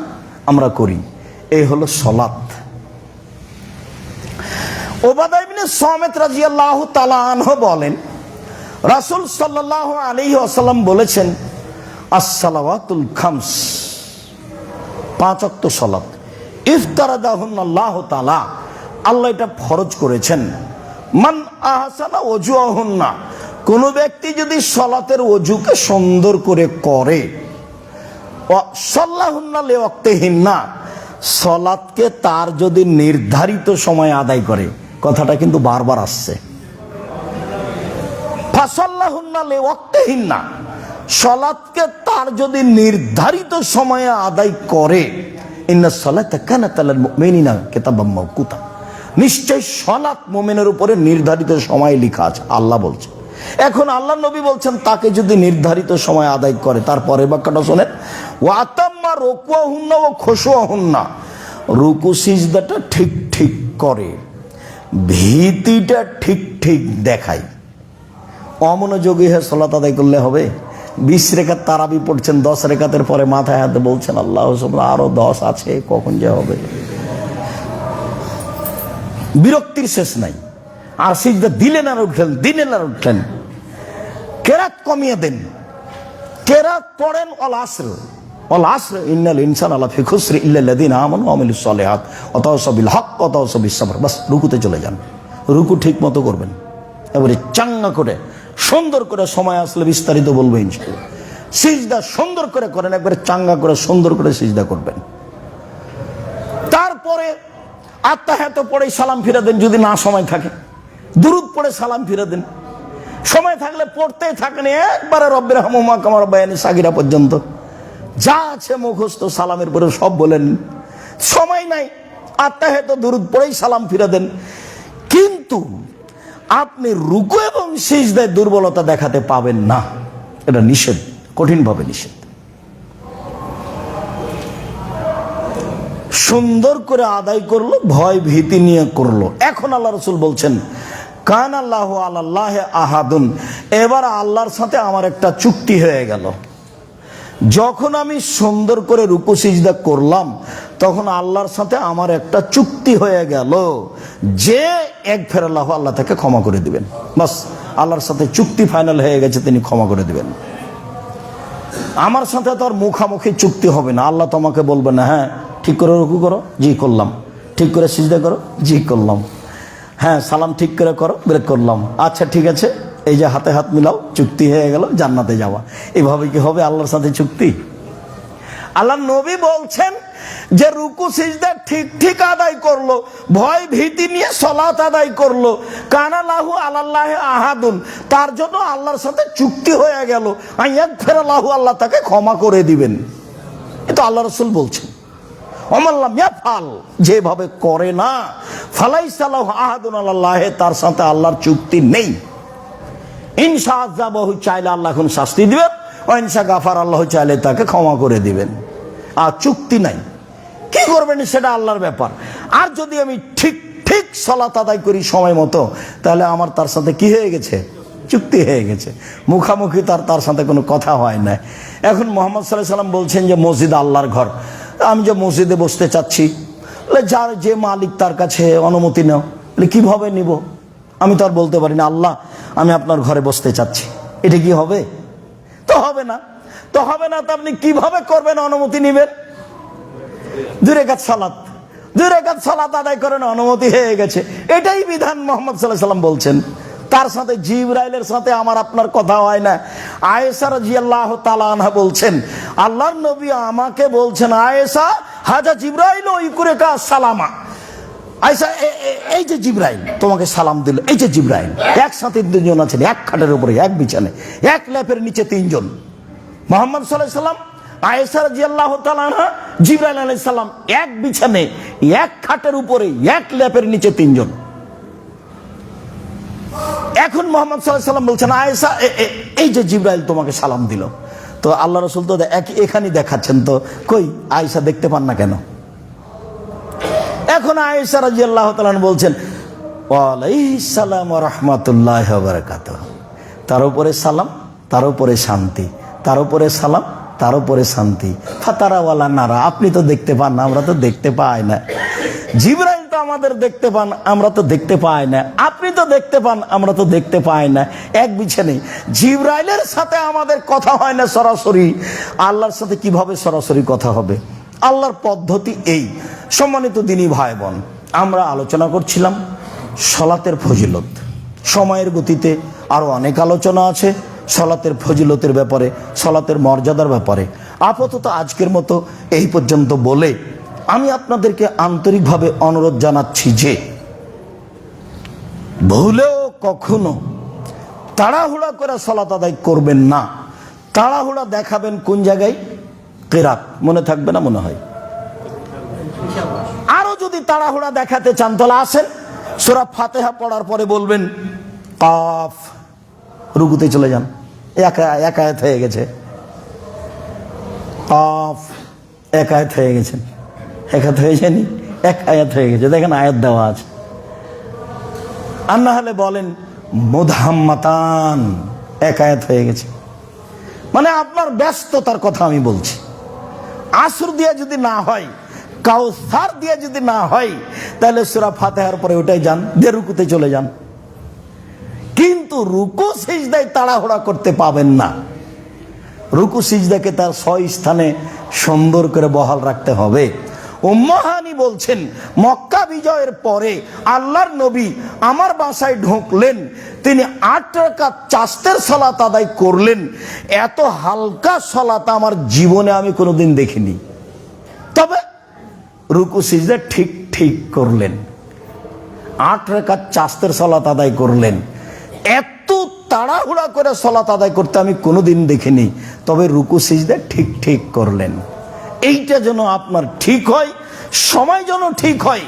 A: আমরা করি। এই হলো সালাত। উবাদা ইবনে সামিত রাদিয়াল্লাহু তাআলা আনহু বলেন, রাসূল সাল্লাল্লাহু আলাইহি ওয়াসাল্লাম বলেছেন, আস-সালাওয়াতুল খামস, 5 ওয়াক্ত সালাত, ইফতারাদাহুন্নাল্লাহু তাআলা, আল্লাহ এটা ফরজ করেছেন। মান আহসানা ওযুহুন্না, কোন ব্যক্তি যদি সালাতের ওযুকে সুন্দর করে করে, ওয়া সাল্লাহুন্না লিওয়াক্তিহিন্না, সালাতকে তার যদি নির্ধারিত সময়ে আদায় করে, কথাটা কিন্তু বারবার আসছে, ফাসাল্লাহুন্না লিওয়াক্তিহিন্না, সালাতকে তার যদি নির্ধারিত সময়ে আদায় করে, ইন্নাস সালাতা কানাত আলাল মুমিনিনা কিতাবাম মাওকুতা, নিশ্চয় সালাত মুমিনের উপরে নির্ধারিত সময় লেখা আছে, আল্লাহ বলছেন। এখন আল্লাহ নবী বলছেন তাকে যদি নির্ধারিত সময় আদায় করে, তারপরে বাক্যটা শোনেন, ওয়া আতাম্মা রুকুহুন্না ওয়া খুশুহুন্না, রুকু সিজদাটা ঠিক ঠিক করে, ভীতিটা ঠিক ঠিক দেখায়। অমনোযোগী হয়ে সালাত আদায় করলে হবে? 20 রেখাত তারাবি পড়ছেন, 10 রেখাতের পরে মাথায় হাতে বলছেন আল্লাহ সুবহান, আরো 10 আছে, কখন যে হবে, বিরক্তির শেষ নাই। আর সিজদা দিলেন আর উঠলেন, দিলেন আর উঠলেন। কেরাত কমিয়ে দেন, কেরাত পড়েন অল আসর, অল আসর ইন্নাল ইনসানা লাফি খুসর ইল্লাল্লাযিনা আমানু ওয়া আমিলুস সালিহাত ওয়া তাওয়াসাউ বিল হক ওয়া তাওয়াসাউ বিস সাবর। বাস রুকুতে চলে যান, রুকু ঠিক মতো করবেন, এবারে চাঙ্গা করে সুন্দর করে, সময় আসলে বিস্তারিত বলবো ইনশাআল্লাহ। সিজদা সুন্দর করে করেন, একবারে চাঙ্গা করে সুন্দর করে সিজদা করবেন। তারপরে আত্তাহিয়াত পড়ে সালাম ফিরে দেন, যদি না সময় থাকে দুরূদ পড়ে সালাম ফিরে দেন, সময় থাকলে পড়তেই থাকেন একবারে রব্বির হামহুমা কামা রাব্বায়ানি সাগীরা পর্যন্ত, যা আছে মুখস্থ সালামের পরে সব বলেন। সময় নাই, আত্তাহিয়াত দুরূদ পড়েই সালাম ফিরে দেন। কিন্তু আপনি রুকু এবং সিজদায় দুর্বলতা দেখাতে পাবেন না, এটা নিষেধ, কঠিনভাবে নিষেধ। সুন্দর করে আদায় করলো, ভয় ভীতি নিয়ে করলো। এখন আল্লাহ রাসূল বলছেন, কান আল্লাহু আলাল্লাহি আহাদুন, এবার আল্লাহর সাথে আমার একটা চুক্তি হয়ে গেল। যখন আমি সুন্দর করে রুকু সিজদা করলাম, তখন আল্লাহর সাথে আমার একটা চুক্তি হয়ে গেল যে একফের আল্লাহ, আল্লাহ তাকে ক্ষমা করে দিবেন। বাস, আল্লাহর সাথে চুক্তি ফাইনাল হয়ে গেছে, তিনি ক্ষমা করে দিবেন। আমার সাথে তো আর মুখামুখি চুক্তি হবে না। আল্লাহ তোমাকে বলবে না, হ্যাঁ ঠিক করে রুকু করো, জি করলাম, ঠিক করে সিজদা করো, জি করলাম, হ্যাঁ সালাম ঠিক করে করো, ব্রেক করলাম, আচ্ছা ঠিক আছে, এই যে হাতে হাত মিলাও, চুক্তি হয়ে গেল, জান্নাতে যাওয়া। এইভাবে কি হবে আল্লাহর সাথে চুক্তি? আল্লাহ নবী বলছেন যে রুকু সিজদা ঠিক ঠিক আদায় করলো, ভয় ভীতি নিয়ে সালাত আদায় করলো, কানা লাহু আলাল্লাহি আহাদুন, তার জন্য আল্লাহর সাথে চুক্তি হয়ে গেল, ইয়াগফিরুল্লাহু, আল্লাহ তাকে ক্ষমা করে দিবেন। এটা আল্লাহ রাসূল বলছেন। ওমাল্লাম ইয়াফাল, যেভাবে করে না, ফালাইসা লাহু আহাদুন আলাল্লাহি, তার সাথে আল্লাহর চুক্তি নেই। ইনশা আযাবাহু, চাইলে আল্লাহ এখন শাস্তি দিবেন, ওয়া ইনশা গাফার, আল্লাহ চাইলে তাকে ক্ষমা করে দিবেন। আর চুক্তি নাই, কি করবেন সেটা আল্লাহর ব্যাপার। আর যদি আমি ঠিক ঠিক সালাত আদায় করি সময় মতো, তাহলে আমার তার সাথে কি হয়ে গেছে? চুক্তি হয়ে গেছে। মুখামুখি তার সাথে কোনো কথা হয় না। এখন মুহাম্মদ সাল্লাল্লাহু আলাইহি সাল্লাম বলছেন যে মসজিদ আল্লাহর ঘর, আমি যে মসজিদে বসতে চাচ্ছি, যার যে মালিক তার কাছে অনুমতি নাও। কিভাবে নিব? আমি তো আর বলতে পারি না আল্লাহ আমি আপনার ঘরে বসতে চাচ্ছি, এটা কি হবে? তো হবে না, তো হবে না। তো আপনি কিভাবে করবেন? অনুমতি নেবেন। 2 রাকাত সালাত, 2 রাকাত সালাত আদায় করেন, অনুমতি হয়ে গেছে। এটাই বিধান। মুহাম্মদ সাল্লাল্লাহু আলাইহি সাল্লাম বলছেন, তার সাথে জিবরাইলের সাথে আমার আপনার কথা হয় না। আয়েশা রাদিয়াল্লাহু তাআলা আনহা বলছেন, আল্লাহর নবী আমাকে বলছেন, আয়েশা হাজা জিবরাইল ইকুরেকা সালামা, আয়েশা এই যে জিবরাইল তোমাকে সালাম দিল, এই যে জিবরাইল, একসাথে দুজন আছেন, এক খাটের উপরে, এক বিছানে, এক ল্যাপের নিচে তিনজন। মুহাম্মদ সাল্লাল্লাহু আলাইহি সাল্লাম, আয়েশা রাদিয়াল্লাহু তাআলা আনহা, জিবরাইল আলাইহিস সালাম, এক বিছানে, এক খাটের উপরে, এক ল্যাপের নিচে তিনজন। এখন মুহাম্মদ সাল্লাল্লাহু আলাইহি সাল্লাম বলছেন, আয়েশা এই যে জিবরাইল তোমাকে সালাম দিল। তো আল্লাহ রাসূল তো এখানেই দেখাচ্ছেন, তো কই আয়েশা দেখতে পান না কেন? এখন আয়েশা রাদিয়াল্লাহু তাআলা বলছেন, ওয়া আলাইহিস সালাম ওয়া রাহমাতুল্লাহি ওয়া বারাকাতুহু, তার উপরে সালাম, তার উপরে শান্তি, তার উপরে সালাম, তার উপরে শান্তি। ফাতারা ওয়ালা নারা, আপনি তো দেখতে পান না, আমরা তো দেখতে পাই না। জিবরাইল তো আমাদের দেখতে পান, আমরা তো দেখতে পাই না। আপনি তো দেখতে পান, আমরা তো দেখতে পাই না। এক বিছানে জিবরাইলের সাথে আমাদের কথা হয় না সরাসরি, আল্লাহর সাথে কিভাবে সরাসরি কথা হবে? আল্লাহর পদ্ধতি এই। সম্মানিত দিনী ভাই বোন, আমরা আলোচনা করছিলাম সলাতের ফজিলত। সময়ের গতিতে আরো অনেক আলোচনা আছে সলাতের ফজিলতের ব্যাপারে, সলাতের মর্যাদার ব্যাপারে। আপাতত আজকের মতো এই পর্যন্ত বলে আমি আপনাদেরকে আন্তরিকভাবে অনুরোধ জানাচ্ছি যে ভুলেও কখনো তাড়াহুড়া করে সলাত আদায় করবেন না। তাড়াহুড়া দেখাবেন কোন জায়গায়? কিরাত। মনে থাকবে না মনে হয়? আরো যদি তাড়াহুড়া দেখাতে চান তাহলে আসেন, সূরা ফাতিহা পড়ার পরে বলবেন কাফ, রুকুতে চলে যান, এক আয়াত হয়ে গেছে। কাফ, এক আয়াত হয়ে গেছে। এক আয়াত হয়ে যায়নি, এক আয়াত হয়ে গেছে। দেখেন আয়াত দেওয়া আছে। আর না হলে বলেন মুদহাম্মাতান, এক আয়াত হয়ে গেছে। মানে আপনার ব্যস্ততার কথা আমি বলছি। আসর দিয়ে যদি না হয়, কাউসার দিয়ে যদি না হয়, তাহলে সূরা ফাতিহার পরে ওটাই যান, দিয়ে রুকুতে চলে যান। কিন্তু রুকু সিজদায় তাড়াহুড়া করতে পাবেন না। রুকু সিজদাকে তার স্থানে সুন্দর করে বহাল রাখতে হবে। উম্মে হানি বলছেন, মক্কা বিজয়ের পরে আল্লাহর নবী আমার বাসায় ঢুকলেন, তিনি 8 রাকাত চাস্তের সালাত আদায় করলেন। এত হালকা সালাত আমার জীবনে আমি কোনোদিন দেখিনি। তবে রুকু সিজদা ঠিক ঠিক করলেন, 8 রাকাত চাস্তের সালাত আদায় করলেন। এত তাড়াহুড়া করে সালাত আদায় করতে আমি কোনোদিন দেখিনি। তবে রুকু সিজদা ঠিক ঠিক করলেন। এইটা যেন আপনার ঠিক হয়, সময় যেন ঠিক হয়।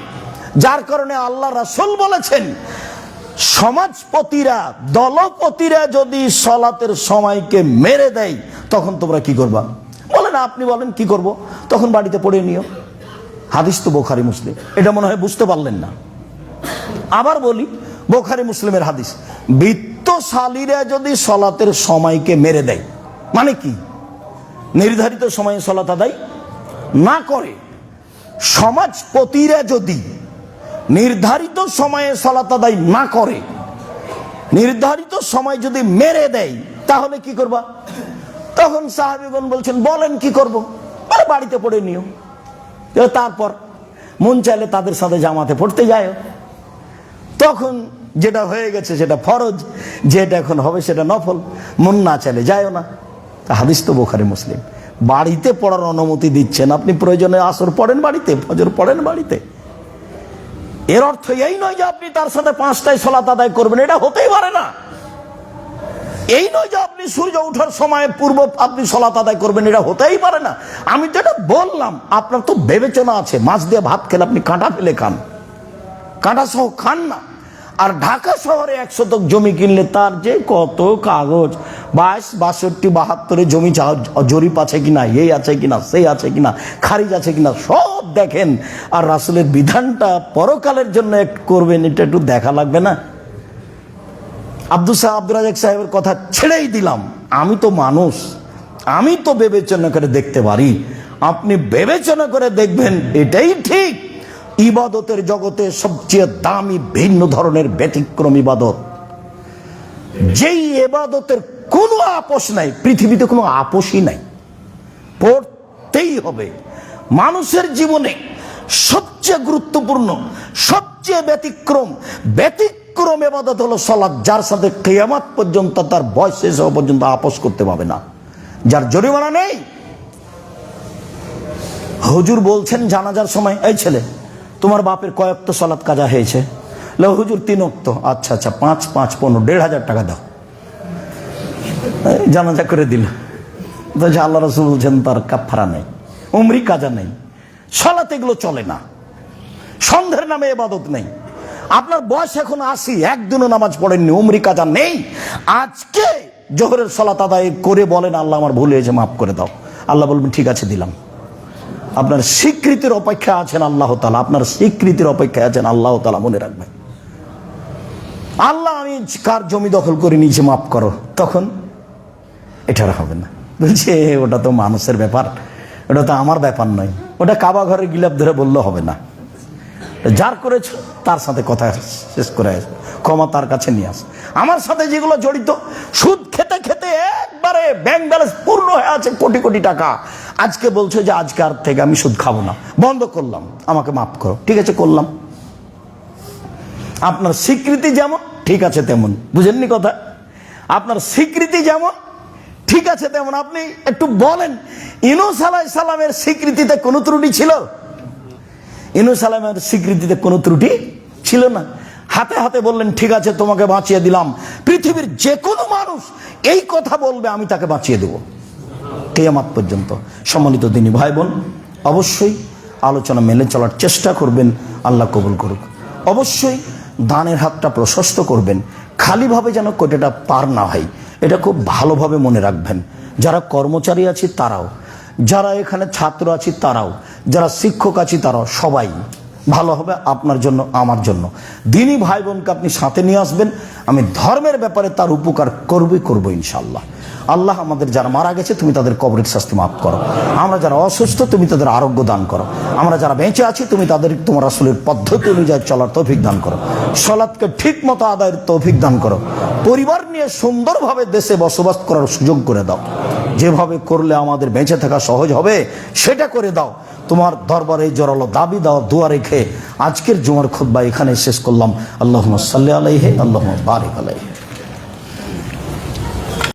A: যার কারণে আল্লাহ রাসূল বলেছেন, সমাজপতিরা, দলপতিরা যদি সালাতের সময়কে মেরে দেয় তখন তোমরা কি করবা? বলেন, আপনি বলেন কি করব? তখন বাড়িতে পড়ে নিও। হাদিস তো বুখারী মুসলিম, এটা মনে হয় বুঝতে পারলেন না। আবার বলি, বুখারী মুসলিমের হাদিস, বিত্তশালীরা যদি সালাতের সময়কে মেরে দেয়, মানে কি? নির্ধারিত সময়ে সালাত আদায় না করে। সমাজপতিরা যদি নির্ধারিত সময়ে সালাত আদায় না করে, নির্ধারিত সময় যদি মেরে দেয়, তাহলে কি করবা? তখন সাহাবীগণ বলছেন, বলেন কি করব? আরে বাড়িতে পড়ে নিও। তারপর মন চাইলে তাদের সাথে জামাতে পড়তে যায়। তখন যেটা হয়ে গেছে সেটা ফরজ, যেটা এখন হবে সেটা নফল। মন না চাইলে যায়ও না। হাদিস তো বুখারী মুসলিম। বাড়িতে পড়ার অনুমতি দিচ্ছেন, আপনি প্রয়োজনে আসর পড়েন বাড়িতে, ফজর পড়েন বাড়িতে। এর অর্থ এই নয় যে আপনি তার সাথে 5টায় সালাত আদায় করবেন, এটা হতেই পারে না। এই নয় যে আপনি সূর্য ওঠার সময় পূর্ব আপনি সালাত আদায় করবেন, এটা হতেই পারে না। আমি তো এটা বললাম, আপনার তো বিবেচনা আছে। মাছ দিয়ে ভাত খেলে আপনি কাঁটা ফেলে খান, কাঁটা সহ খান না। আর ঢাকা শহরে 1 শতক জমি কিনলে তার যে কত কাগজ, 22, 62, 72 জমি জরিপ আছে কিনা, এই আছে কিনা, সেই আছে কিনা, খারিজ আছে কিনা, সব দেখেন। আর রাসূলের বিধানটা পরকালের জন্য করবেন, এটা একটু দেখা লাগবে না? আব্দুল রাজ্জাক সাহেবের কথা ছেড়েই দিলাম। আমি তো মানুষ, আমি তো বিবেচনা করে দেখতে পারি। আপনি বিবেচনা করে দেখবেন, এটাই ঠিক। ইবাদতের জগতে সবচেয়ে দামি ভিন্ন ধরনের ব্যতিক্রম ইবাদত, যেই ইবাদতের কোনো আপোষ নাই, পৃথিবীতে কোনো আপোষই নাই, পড়তেই হবে। মানুষের জীবনে সবচেয়ে গুরুত্বপূর্ণ, সবচেয়ে ব্যতিক্রম ইবাদত হলো সালাত, যার সাথে কিয়ামত পর্যন্ত, তার বয়স শেষ হওয়া পর্যন্ত আপোষ করতে পারবে না, যার জরিমানা নেই। হুজুর বলছেন জানাজার সময়, এই ছেলে তোমার বাপের কয়েকটা সালাত কাজা হয়েছে? লো হুজুর 3 ওয়াক্ত। আচ্ছা আচ্ছা, 5 5 15 1,500 টাকা দাও, জানাজা করে দিল। বলছে আল্লাহ রাসূল বলছেন তার কাফারা নেই, উমরি কাজা নেই, সালাত এগুলো চলে না, সন্ধ্যের নামে ইবাদত নেই। আপনার বয়স এখন 80, একদিনও নামাজ পড়েননি, উমরি কাজা নেই, আজকে জোহরের সালাত আদায় করে বলেন আল্লাহ আমার ভুল হয়েছে মাফ করে দাও, আল্লাহ বলবেন ঠিক আছে দিলাম। আপনার স্বীকৃতির অপেক্ষায় আছেন আল্লাহ তাআলা, আপনার স্বীকৃতির অপেক্ষায় আছেন আল্লাহ তাআলা, মনে রাখবেন। আল্লাহ আমি কার জমি দখল করে নিয়েছি মাফ করো, তখন এটা হবে না। বলছে ওটা তো মানুষের ব্যাপার, ওটা তো আমার ব্যাপার নয়, ওটা কাবা ঘরে গিলাপ ধরে বললে হবে না। যার করেছ তার সাথে কথা শেষ করে আস, ক্ষমা তার কাছে নিয়ে আস। আমার সাথে যেগুলো জড়িত, সুদ খেতে খেতে একবারে ব্যাংক ব্যালেন্স পূর্ণ হয়ে আছে কোটি কোটি টাকা, আজকে বলছো যে আজকে আর থেকে আমি সুদ খাবো না, বন্ধ করলাম, আমাকে মাফ করো। ঠিক আছে করলাম। আপনার স্বীকৃতি যেমন ঠিক আছে তেমন, বুঝেননি কথা? আপনার স্বীকৃতি যেমন ঠিক আছে তেমন। আপনি একটু বলেন, ইউনূস আলাইহিস সালামের স্বীকৃতিতে কোনো ত্রুটি ছিল? ইউনূস আলাইহিস স্বীকৃতিতে কোনো ত্রুটি ছিল না। হাতে হাতে বললেন ঠিক আছে তোমাকে বাঁচিয়ে দিলাম। পৃথিবীর যে কোনো মানুষ এই কথা বলবে আমি তাকে বাঁচিয়ে দেব কিয়ামত পর্যন্ত। সম্মানিত দিনী ভাই বোন, অবশ্যই আলোচনা মেনে চলার চেষ্টা করবেন, আল্লাহ কবুল করুক। অবশ্যই দানের হাতটা প্রশস্ত করবেন, খালিভাবে যেন কোটাটা পার না হয়, এটা খুব ভালোভাবে মনে রাখবেন। যারা কর্মচারী আছি তারাও, যারা এখানে ছাত্র আছি তারাও, যারা শিক্ষক আছি তারাও, সবাই ভালো হবে আপনার জন্য, আমার জন্য। দিনী ভাই বোনকে আপনি সাথে নিয়ে আসবেন, আমি ধর্মের ব্যাপারে তার উপকার করবো ইনশাআল্লাহ। আল্লাহ আমাদের যারা মারা গেছে তুমি তাদের কবরের শাস্তি মাফ করো, আমরা যারা অসুস্থ তুমি তাদের আরোগ্য দান করো, আমরা যারা বেঁচে আছি তুমি তাদের তোমার রাসূলের পদ্ধতি অনুযায়ী চলার তৌফিক দান করো, সালাতকে ঠিক মতো আদায়ের তৌফিক দান করো, পরিবার নিয়ে সুন্দরভাবে দেশে বসবাস করার সুযোগ করে দাও। যেভাবে করলে আমাদের বেঁচে থাকা সহজ হবে সেটা করে দাও। তোমার দরবারে জোরালো দাবি দাও, দোয়া রেখে আজকের জুমার খুতবা এখানে শেষ করলাম। আল্লাহুম্মা সাল্লি আলাইহি, আল্লাহুম্মা বারিক আলাইহি।